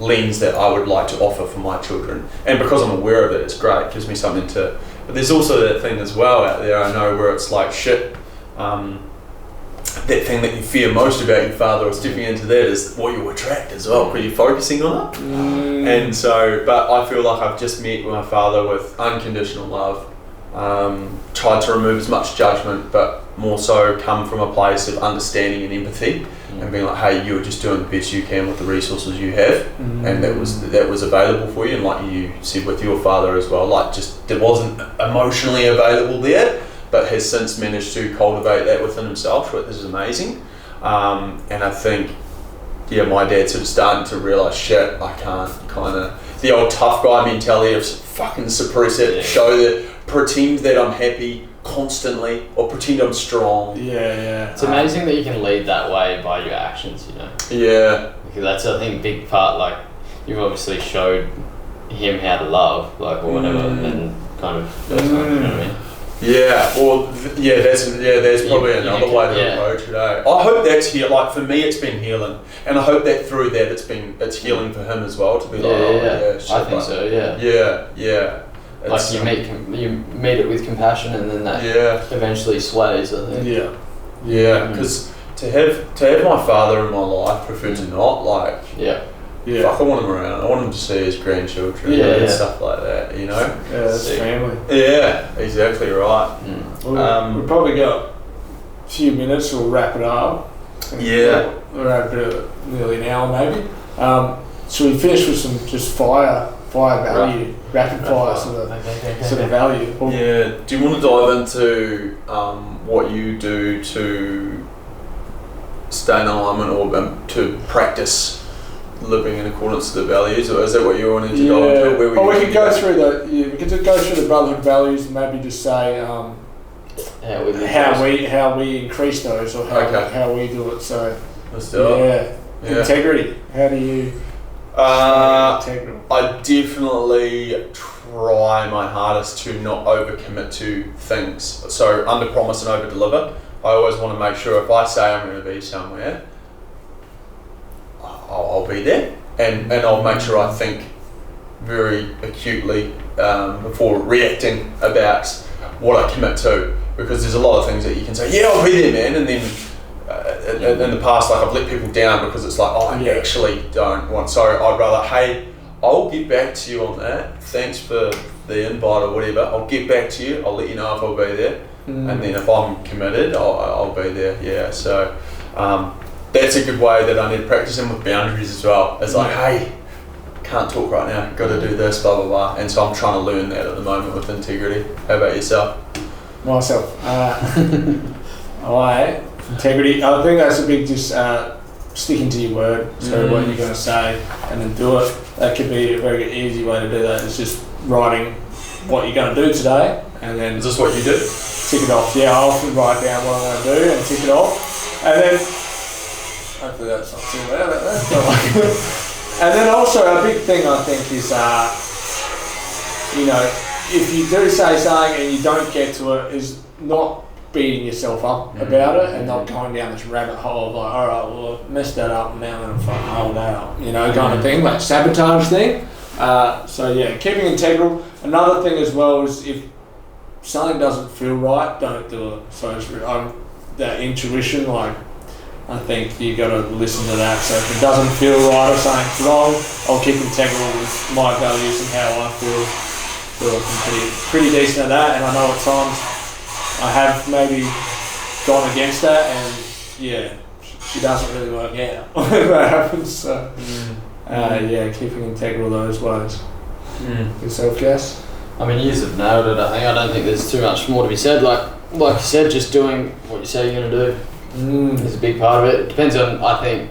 lens that I would like to offer for my children, and because I'm aware of it, it's great. It gives me something to. But there's also that thing as well out there, I know, where it's like, shit, that thing that you fear most about your father, or stepping into that, is what you attract as well, because you're focusing on it. And so, but I feel like I've just met my father with unconditional love, tried to remove as much judgment, but more so come from a place of understanding and empathy, and being like, hey, you were just doing the best you can with the resources you have, and that was available for you. And like you said with your father as well, like, just it wasn't emotionally available there, but has since managed to cultivate that within himself, which is amazing. And I think, my dad's sort of starting to realise, shit, I can't the old tough guy mentality of fucking suppress it, show that, pretend that I'm happy constantly, or pretend I'm strong. It's amazing that you can lead that way by your actions, you know. Because that's, I think, a big part. Like, you've obviously showed him how to love, like, or whatever, and kind of, you know what I mean. That's probably another way to approach it. I hope that's like, for me, it's been healing, and I hope that through that it's healing for him as well, to be I think so. Like, you meet it with compassion, and then that eventually sways, I think. Because to have my father in my life, prefer to not, like, fuck, I want him around. I want him to see his grandchildren and stuff like that, you know? That's family. Yeah, exactly right. Well, we've probably got a few minutes, we'll wrap it up. We're at nearly an hour maybe. Should we finish with some just fire value, rapid fire sort of value? Do you want to dive into what you do to stay in alignment, or to practice living in accordance to the values, or is that what you're wanting to dive into? We could go through the Brotherhood values, and maybe just say how we increase those, or how we do it. So let's do it. Integrity. How do you? I definitely try my hardest to not overcommit to things. So under promise and over deliver. I always want to make sure, if I say I'm going to be somewhere, I'll be there, and I'll make sure I think very acutely before reacting about what I commit to, because there's a lot of things that you can say, I'll be there, man, and then in the past, like, I've let people down because it's like, I actually don't want. So I'd rather, hey, I'll get back to you on that. Thanks for the invite or whatever. I'll get back to you. I'll let you know if I'll be there, and then if I'm committed, I'll be there. So that's a good way that I need to practice in with boundaries as well. It's like, hey, can't talk right now. Got to do this, blah blah blah. And so I'm trying to learn that at the moment with integrity. How about yourself? Myself. Integrity. I think that's a big just sticking to your word. So what you're going to say and then do it. That could be a very easy way to do that. It's just writing what you're going to do today and then Is this what you do? tick it off. Yeah, I often write down what I'm going to do and tick it off. And then, hopefully that's not too loud like that. And then also a big thing I think is, if you do say something and you don't get to it, is not beating yourself up about it and not going down this rabbit hole of like, all right, well, I messed that up and now I'm going to fucking hold out, kind of thing, like sabotage thing. So yeah, keeping integral. Another thing as well is if something doesn't feel right, don't do it. So it's that intuition, like I think you got to listen to that. So if it doesn't feel right or something's wrong, I'll keep integral with my values and how I feel. I'm pretty decent at that, and I know at times I have maybe gone against that, and yeah, she doesn't really work out when that happens. So keeping integral those ways. Yourself, Jess? I mean, you have nailed it. I don't think there's too much more to be said. Like you said, just doing what you say you're going to do is a big part of it. It depends on, I think,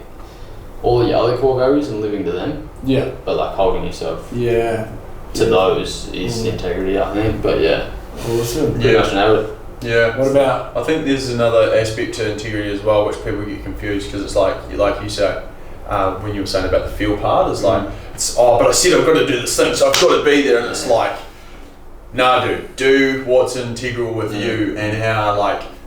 all your other core values and living to them. Yeah. But like holding yourself to those is integrity, I think. But yeah. Awesome. Pretty much nailed it. Yeah. What about? I think there's another aspect to integrity as well, which people get confused because it's like you say, when you were saying about the feel part, it's like, but I said I've got to do this thing, so I've got to be there, and it's like, nah, dude, do what's integral with you, and how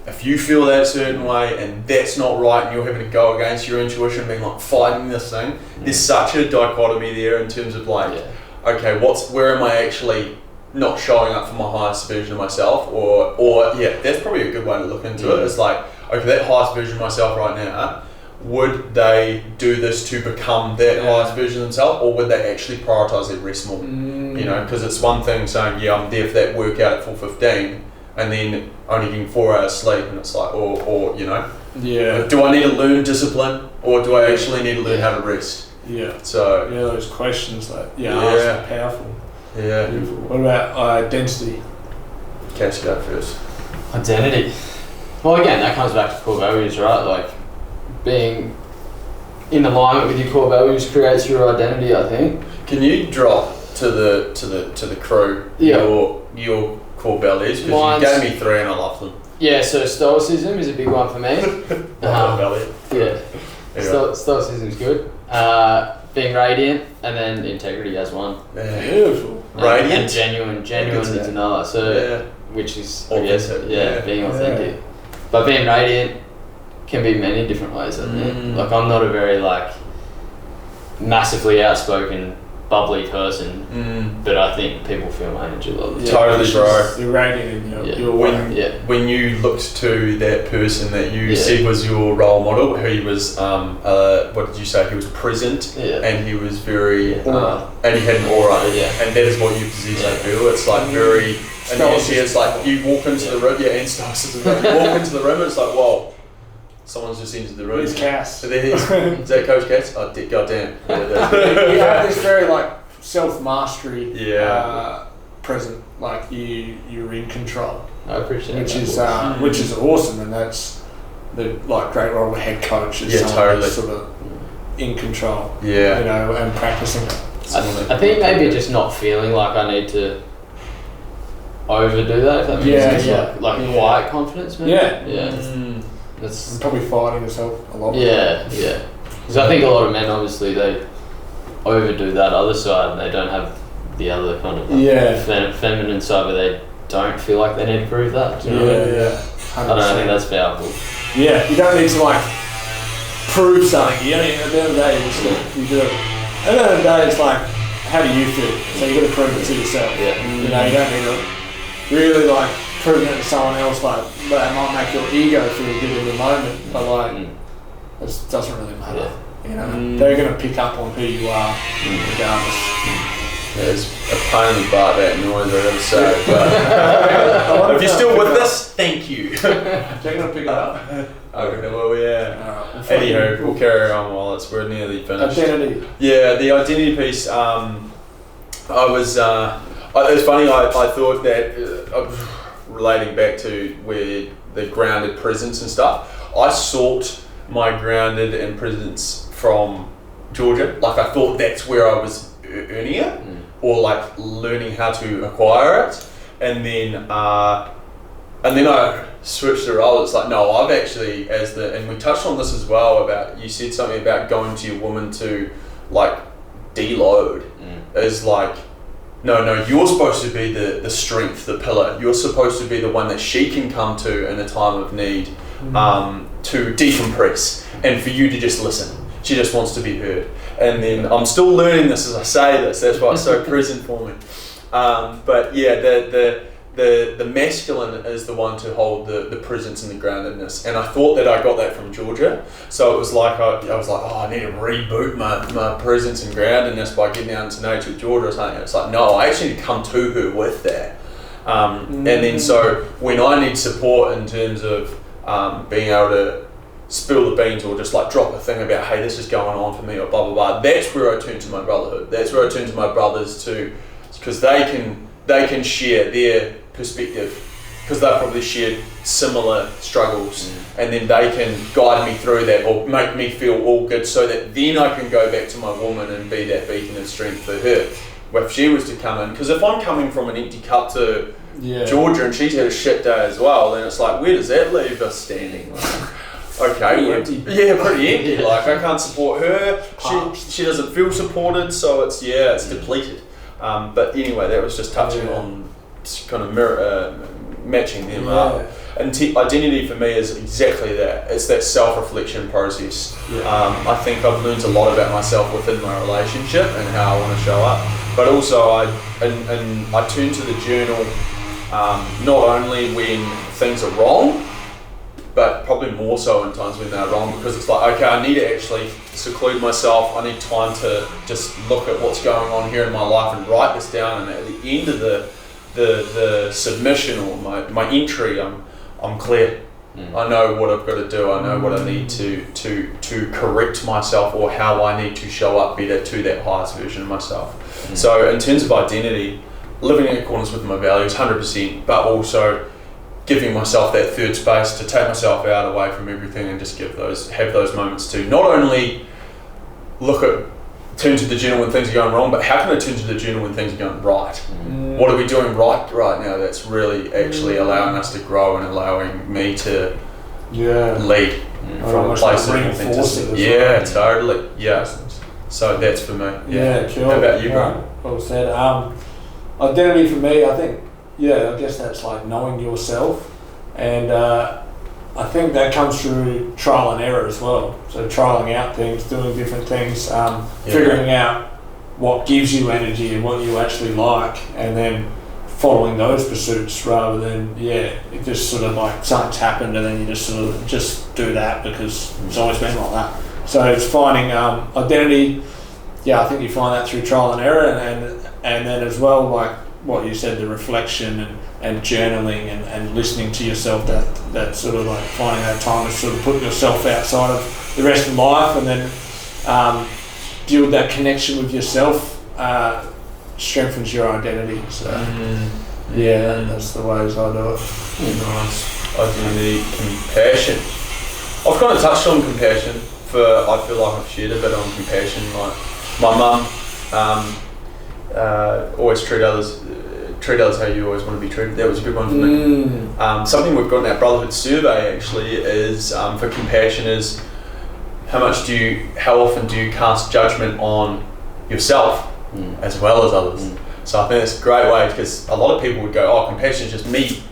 if you feel that certain way and that's not right, and you're having to go against your intuition, being like fighting this thing, there's such a dichotomy there in terms of okay, where am I actually not showing up for my highest version of myself, or that's probably a good way to look into it. It's like, okay, that highest version of myself right now, would they do this to become that highest version of themselves, or would they actually prioritise their rest more? Because it's one thing saying, I'm there for that workout at 4:15, and then only getting 4 hours sleep, and it's like, do I need to learn discipline, or do I actually need to learn how to rest? Yeah. So those questions that are powerful. Yeah. Beautiful. What about identity? Cash go first. Identity. Well, again, that comes back to core values, right? Like being in alignment with your core values creates your identity, I think. Can you drop to the crew your core values? Because you gave me 3 and I love them. Yeah, so stoicism is a big one for me. Stoicism is good. Being radiant, and then integrity as one. Beautiful. Radiant? And genuine is another. So, which is, I guess, being authentic. Yeah. But being radiant can be many different ways, I think. Like, I'm not a very, massively outspoken, bubbly person, but I think people feel my energy a lot. Totally, bro. You're radiant in your way. When you looked to that person that you said was your role model, he was, what did you say? He was present, and he was very, and he had an aura, and that is what you possess, I feel. It's like very, and it's like you walk into the room, and stoicism, you walk into the room, and it's like, whoa. Someone's just entered the room. It's Cass. So is that Coach Cass? Oh, goddamn. You have this very self-mastery present. Like you're in control. I appreciate which is awesome, and that's the great role of a head coach. Is someone that's sort of in control. Yeah. And practicing it. I think maybe just not feeling like I need to overdo that. If that makes sense. Quiet confidence, maybe. That's probably fighting yourself a lot. Because I think a lot of men, obviously, they overdo that other side, and they don't have the other kind of feminine side where they don't feel like they need to prove that. Do you know what I mean? 100%. I don't think that's powerful. Yeah, you don't need to prove something. You know, at the end of the day, you do it. At the end of the day, it's how do you feel? So you got to prove it to yourself. Yeah. You know, you don't need to really proving it to someone else, but it might make your ego feel good in the moment, but it doesn't really matter. You know, they're going to pick up on who you are regardless. There's a pain in the butt, that noise, I gotta say, but if you're still with us, thank you. They're going to pick it up. Okay, well, anywho, we'll carry on while we're nearly finished. Identity. Yeah, the identity piece, it's funny, I thought that relating back to where the grounded presence and stuff, I sought my grounded and presence from Georgia. Like I thought that's where I was earning it, or like learning how to acquire it, and then I switched the role. It's like, no, I've actually, and we touched on this as well, about, you said something about going to your woman to like deload, is like, no, you're supposed to be the strength, the pillar. You're supposed to be the one that she can come to in a time of need, to decompress, and for you to just listen. She just wants to be heard. And then I'm still learning this as I say this. That's why it's so present for me. But yeah, the masculine is the one to hold the presence and the groundedness. And I thought that I got that from Georgia. So it was like, I was like, I need to reboot my presence and groundedness by getting out into nature with Georgia or something. It's like, no, I actually need to come to her with that. And then so when I need support in terms of being able to spill the beans or just like drop a thing about, hey, this is going on for me, or blah blah blah, that's where I turn to my brotherhood. That's where I turn to my brothers to, because they can share their perspective, because they've probably shared similar struggles, and then they can guide me through that or make me feel all good, so that then I can go back to my woman and be that beacon of strength for her if she was to come in. Because if I'm coming from an empty cup to Georgia and she's had a shit day as well, then it's like, where does that leave us standing? Okay, empty. Yeah, pretty empty. Like, I can't support her. She doesn't feel supported, so it's depleted. But anyway, that was just touching on kind of matching them up. And identity for me is exactly that. It's that self-reflection process. I think I've learned a lot about myself within my relationship and how I want to show up. But also, I turn to the journal not only when things are wrong, but probably more so in times when they're wrong, because it's like, okay, I need to actually seclude myself. I need time to just look at what's going on here in my life and write this down. And at the end of the submission or my entry, I'm clear. I know what I've got to do. I know what I need to correct myself, or how I need to show up better to that highest version of myself. So in terms of identity, living in accordance with my values, 100%, but also giving myself that third space to take myself out away from everything and just have those moments to not only turn to the journal when things are going wrong, but how can I turn to the journal when things are going right? What are we doing right now that's really actually allowing us to grow and allowing me to lead from a place of authenticity? Totally. So that's for me. Cool. How about you, bro? Right. Well said. Identity for me, I think, I guess that's like knowing yourself, and I think that comes through trial and error as well. So trialing out things, doing different things, figuring out what gives you energy and what you actually like, and then following those pursuits rather than it just sort of like something's happened and then you just sort of just do that because it's always been like that. So it's finding identity. I think you find that through trial and error, and then as well, like what you said, the reflection and journaling and listening to yourself, that sort of like finding that time to sort of put yourself outside of the rest of life, and then build that connection with yourself, strengthens your identity. So that's the ways I do it. Nice. Identity, compassion. I've kind of touched on compassion. I feel like I've shared a bit on compassion. Like my mum, always treat others how you always want to be treated. That was a good one for me. Something we've got in our brotherhood survey actually is for compassion is how often do you cast judgment on yourself as well as others. So I think it's a great way, because a lot of people would go, compassion is just me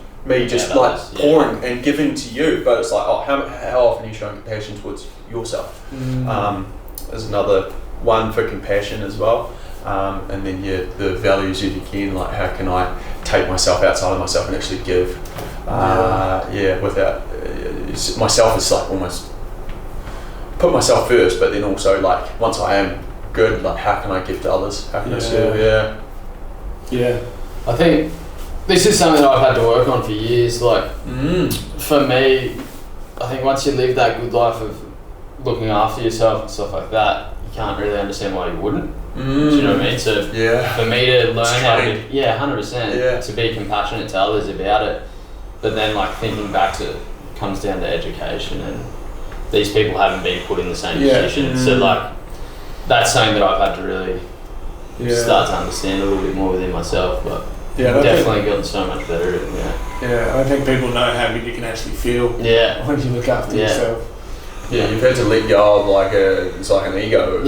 just pouring and giving to you, but it's like, how often are you showing compassion towards yourself? There's another one for compassion as well. And then the values yet again, like how can I take myself outside of myself and actually give without myself is like almost put myself first, but then also like once I am good, like how can I give to others, how can I serve? I think this is something that I've had to work on for years. Like for me, I think once you live that good life of looking after yourself and stuff like that, you can't really understand why you wouldn't. Do you know what I mean? So for me to learn how to 100% to be compassionate to others about it, but then like thinking back to, comes down to education, and these people haven't been put in the same position. So like, that's something that I've had to really start to understand a little bit more within myself, but I've definitely gotten so much better at it. Yeah, I don't think people know how good you can actually feel when you look after yourself. Yeah, you've had to let go of like it's like an ego.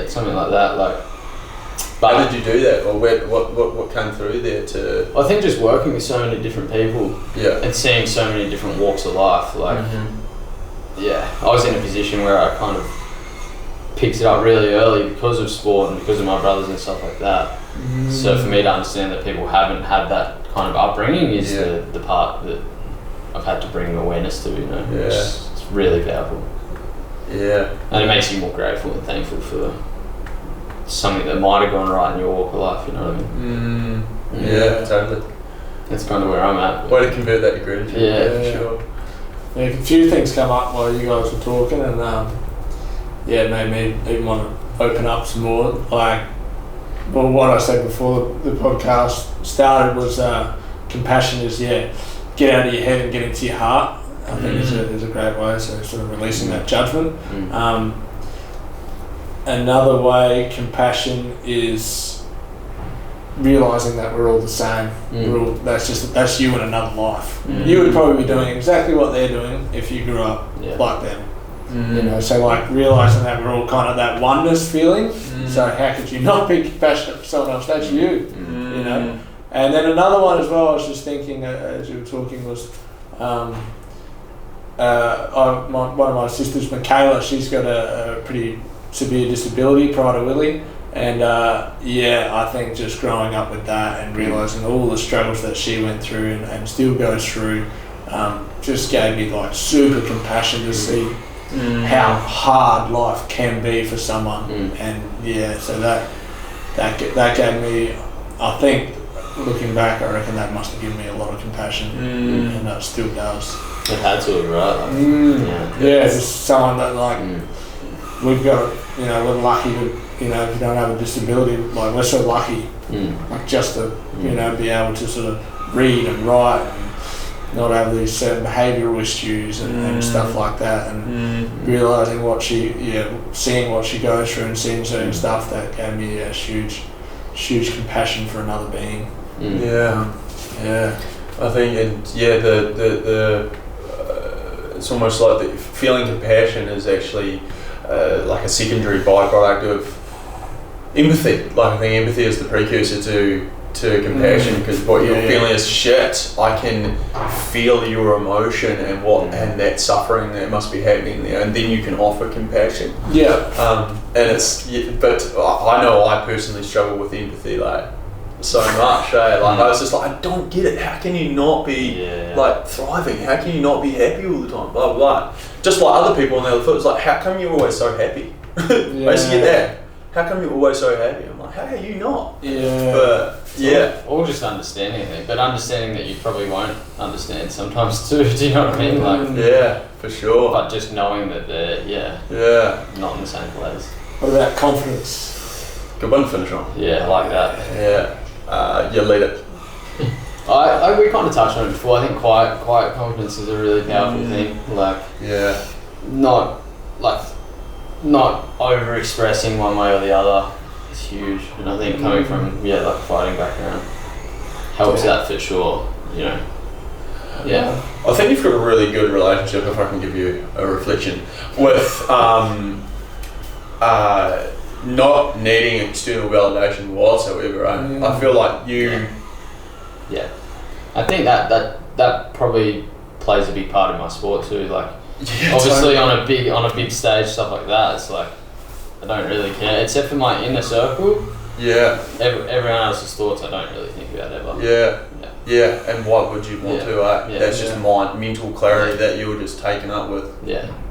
Something like that. Like, but how did you do that, or what came through there to? I think just working with so many different people, and seeing so many different walks of life. Like, I was in a position where I kind of picked it up really early because of sport and because of my brothers and stuff like that. So for me to understand that people haven't had that kind of upbringing is the part that I've had to bring awareness to, you know. It's really powerful. Yeah. And it makes you more grateful and thankful for something that might have gone right in your walk of life, you know what I mean? Yeah, totally. That's kind of where I'm at. Way to convert that to gratitude. Yeah, for sure. Yeah, a few things come up while you guys were talking, and it made me even want to open up some more. Like, well, what I said before the podcast started was compassion is get out of your head and get into your heart. I think is a great way, so sort of releasing that judgment. Another way, compassion is realising that we're all the same. That's you in another life. You would probably be doing exactly what they're doing if you grew up like them. You know, so like realising that we're all kind of that oneness feeling. So how could you not be compassionate for someone else? That's you. You know. And then another one as well, I was just thinking as you were talking was one of my sisters, Michaela, she's got a pretty severe disability, Prader-Willi, and I think just growing up with that and realising all the struggles that she went through and still goes through, just gave me like super compassion to see how hard life can be for someone, and so that gave me, I think, looking back, I reckon that must have given me a lot of compassion, and that still does. It had to, right? Just someone that like we've got, you know, we're lucky to, you know, if you don't have a disability, like we're so lucky, like just to, you know, be able to sort of read and write and not have these certain behavioural issues and stuff like that, and realising seeing what she goes through and seeing certain stuff that gave me a huge compassion for another being. I think, it's almost like the feeling compassion is actually like a secondary byproduct of empathy. Like I think empathy is the precursor to compassion, because what you're feeling is shit. I can feel your emotion and and that suffering that must be happening there, and then you can offer compassion. And it's, but I know I personally struggle with empathy like so much. Like I was just like, I don't get it. How can you not be like thriving? How can you not be happy all the time? Blah blah. Just like other people on the other foot, it's like, how come you're always so happy? Basically that. How come you're always so happy? I'm like, how are you not? But or just understanding it, but understanding that you probably won't understand sometimes too. Do you know what I mean? Like, for sure. But just knowing that they're not in the same place. What about confidence? Good one to finish on. Yeah, I like that. You lead it. We kind of touched on it before. I think quiet confidence is a really powerful thing. Like, not over expressing one way or the other is huge. And I think coming from like a fighting background helps that for sure. You know. I think you've got a really good relationship, if I can give you a reflection, with not needing external validation whatsoever. I feel like you. I think that probably plays a big part in my sport too. Like, obviously on a big stage, stuff like that, it's like I don't really care, except for my inner circle. Everyone else's thoughts I don't really think about ever. And why would you want to? That's just mental clarity that you're just taken up with.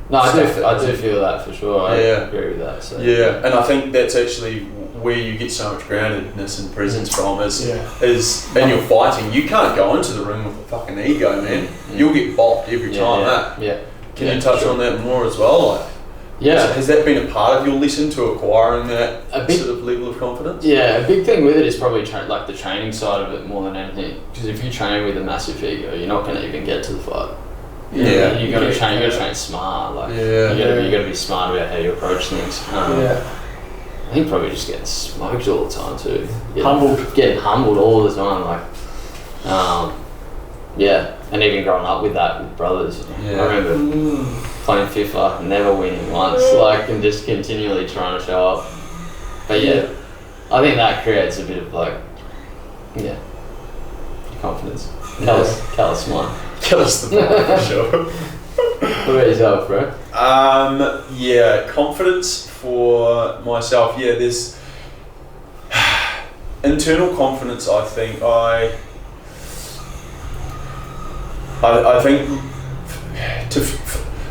No, I do feel that for sure. I agree with that. So. And I think that's actually where you get so much groundedness and presence from is in your fighting. You can't go into the room with a fucking ego, man. You'll get bopped every time. Can you touch on that more as well? Yeah. Has that been a part of your lesson to acquiring that A big- sort of level of confidence? Yeah, a big thing with it is probably like the training side of it more than anything. Because if you train with a massive ego, you're not going to even get to the fight. Yeah. You got to train. You got to train smart. Like Yeah. you got to be smart about how you approach things. I think probably just getting smoked all the time too. Getting humbled all the time. Like, yeah, and even growing up with that with brothers. Yeah. I remember playing FIFA, never winning once, like, and just continually trying to show up. But yeah, I think that creates a bit of like, confidence. Callous mind. Callous the mind for sure. What about yourself, bro? Yeah, confidence for myself. Yeah, there's internal confidence. I think I think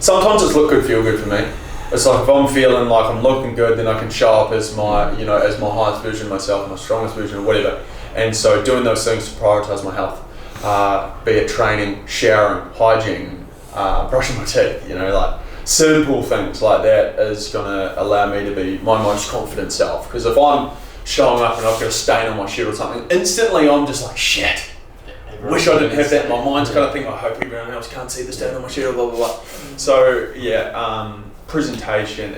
sometimes it's look good, feel good for me. It's like if I'm feeling like I'm looking good, then I can show up as my, as my highest version of myself, my strongest version, or whatever. And so doing those things to prioritise my health, be it training, showering, hygiene, brushing my teeth, like simple things like that is going to allow me to be my most confident self. Because if I'm showing up and I've got a stain on my shirt or something, instantly I'm just like, shit. Wish I didn't have that. My mind's kind of thinking, I hope everyone else can't see the stain on my shirt, blah blah blah. So presentation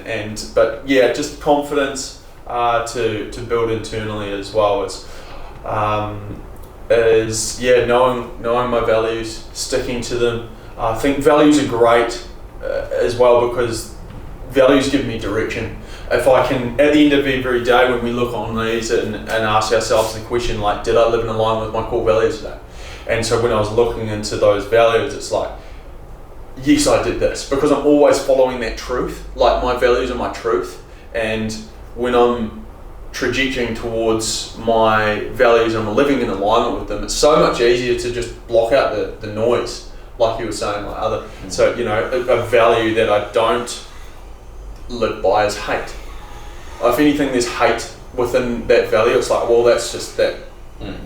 but just confidence to build internally as well is knowing my values, sticking to them. I think values are great as well because values give me direction. If I can, at the end of every day when we look on these and ask ourselves the question like, did I live in alignment with my core values today? And so when I was looking into those values, it's like, yes, I did this, because I'm always following that truth. Like, my values are my truth, and when I'm trajecting towards my values and I'm living in alignment with them, it's so much easier to just block out the noise, like you were saying, like other. So a value that I don't live by is hate. If anything, there's hate within that value. It's like, well, that's just that.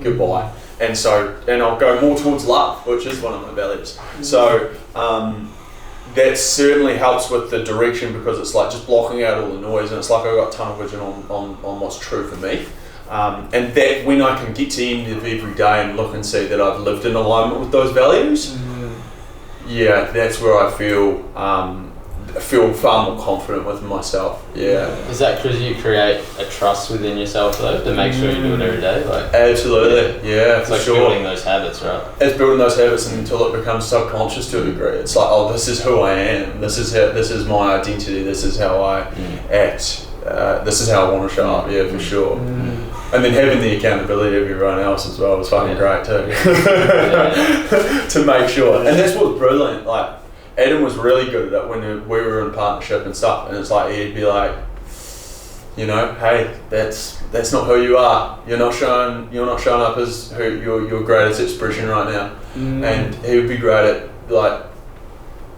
Goodbye. And I'll go more towards love, which is one of my values. So that certainly helps with the direction, because it's like just blocking out all the noise, and it's like I've got tunnel vision on what's true for me. And that when I can get to the end of every day and look and see that I've lived in alignment with those values, that's where I feel far more confident with myself. Yeah. Is that because you create a trust within yourself though, to make sure you do it every day? Like, absolutely, it's for like sure. building those habits, right? It's building those habits until it becomes subconscious to a degree. It's like, oh, this is who I am. This is my identity. This is how I act. This is how I want to show up. Yeah, for sure. And then having the accountability of everyone else as well was fucking great too. To make sure, and that's what's brilliant. Like, Adam was really good at it when we were in partnership and stuff, and it's like he'd be like, hey, that's not who you are. You're not showing up as who your greatest expression right now. And he would be great at like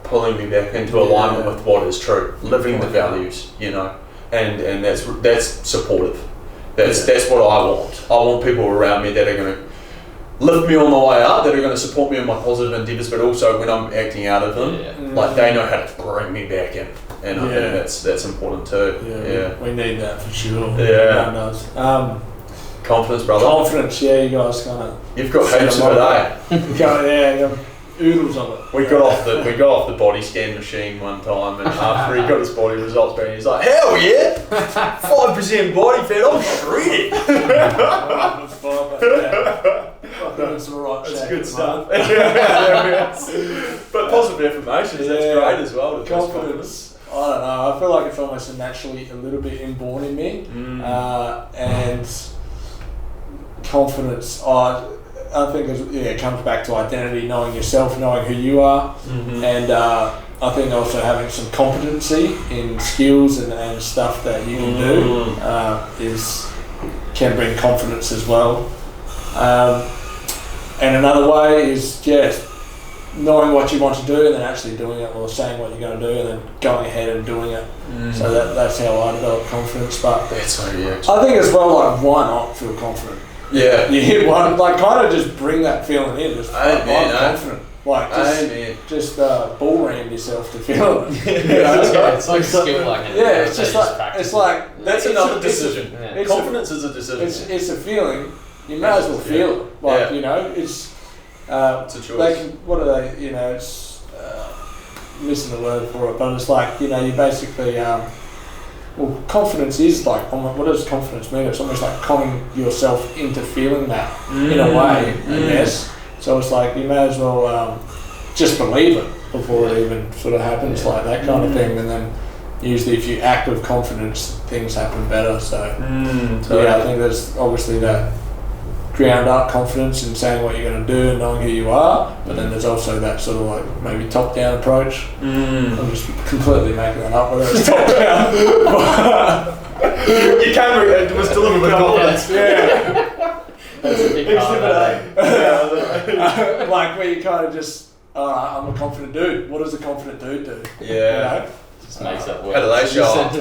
pulling me back into alignment with what is true, living the values, and that's supportive. That's what I want. I want people around me that are going to lift me on my way up, that are going to support me in my positive endeavours, but also when I'm acting out of them, like they know how to bring me back in, and I think that's important too. We need that for sure. Yeah. Everyone does. Confidence, brother. Confidence, you guys kind of. You've got heaps of it, got oodles of it. We got off the body scan machine one time, and after he got his body results back, he's like, hell yeah, 5% body fat, I'm shredded. That's all right. That's good stuff. But positive affirmations, that's great as well. Confidence. I don't know. I feel like it's almost naturally a little bit inborn in me, and confidence. I think it comes back to identity, knowing yourself, knowing who you are, and I think also having some competency in skills and stuff that you can do can bring confidence as well. And another way is knowing what you want to do and then actually doing it, or saying what you're going to do and then going ahead and doing it. So that's how I develop confidence. But that's so I think as well, like, why not feel confident? Yeah. You hit one, like, kind of just bring that feeling in. Just I'm confident. Like just bull ram yourself to feel it. It's like a skill, like it's just like it's like that's another decision. Confidence is a decision. It's a feeling. You may as well feel it. Like it's a choice. What are they? It's missing the word for it, but it's like you basically. Well, confidence is like, what does confidence mean? It's almost like calling yourself into feeling that in a way, I guess. So it's like you may as well just believe it before it even sort of happens, like that kind of thing. And then usually if you act with confidence, things happen better. So I think there's obviously that ground up confidence in saying what you're going to do and knowing who you are, but then there's also that sort of like maybe top down approach. I'm just completely making that up, whether it's top down. You can it was still a little bit of confidence. Yeah. That's a big part of that. Like where you kind of just, I'm a confident dude. What does a confident dude do? Yeah. Just makes up words. How do they show up?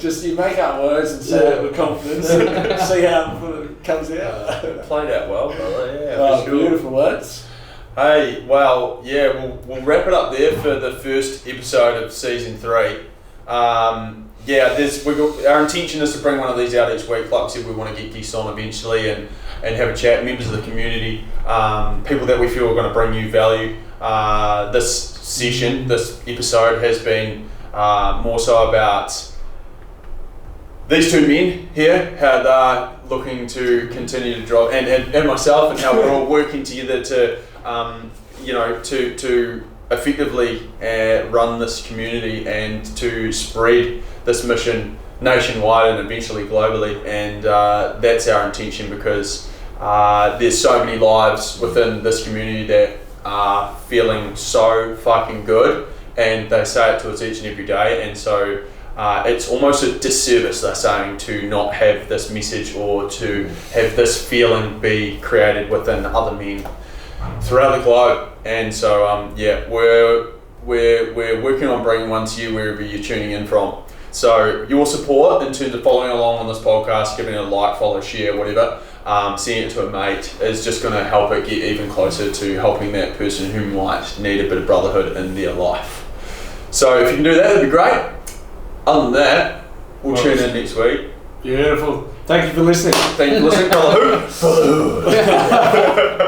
Just you make up words and say it with confidence and see how it comes out. Played out well, brother. Beautiful words. Hey, well, we'll wrap it up there for the first episode of season 3. Our intention is to bring one of these out each week. Like we said, we want to get guests on eventually and have a chat, members of the community, people that we feel are going to bring you value. This episode has been more so about these two men here, how they're looking to continue to drive, and myself, and how we're all working together to effectively run this community and to spread this mission nationwide and eventually globally. And that's our intention, because there's so many lives within this community that are feeling so fucking good, and they say it to us each and every day, and so it's almost a disservice, they're saying, to not have this message or to have this feeling be created within other men throughout the globe. And so we're working on bringing one to you wherever you're tuning in from. So your support in terms of following along on this podcast, giving it a like, follow, share, whatever, sending it to a mate, is just going to help it get even closer to helping that person who might need a bit of brotherhood in their life. So if you can do that, that'd be great. Other than that, we'll tune in next week. Beautiful. Thank you for listening. Thank you for listening, brotherhood.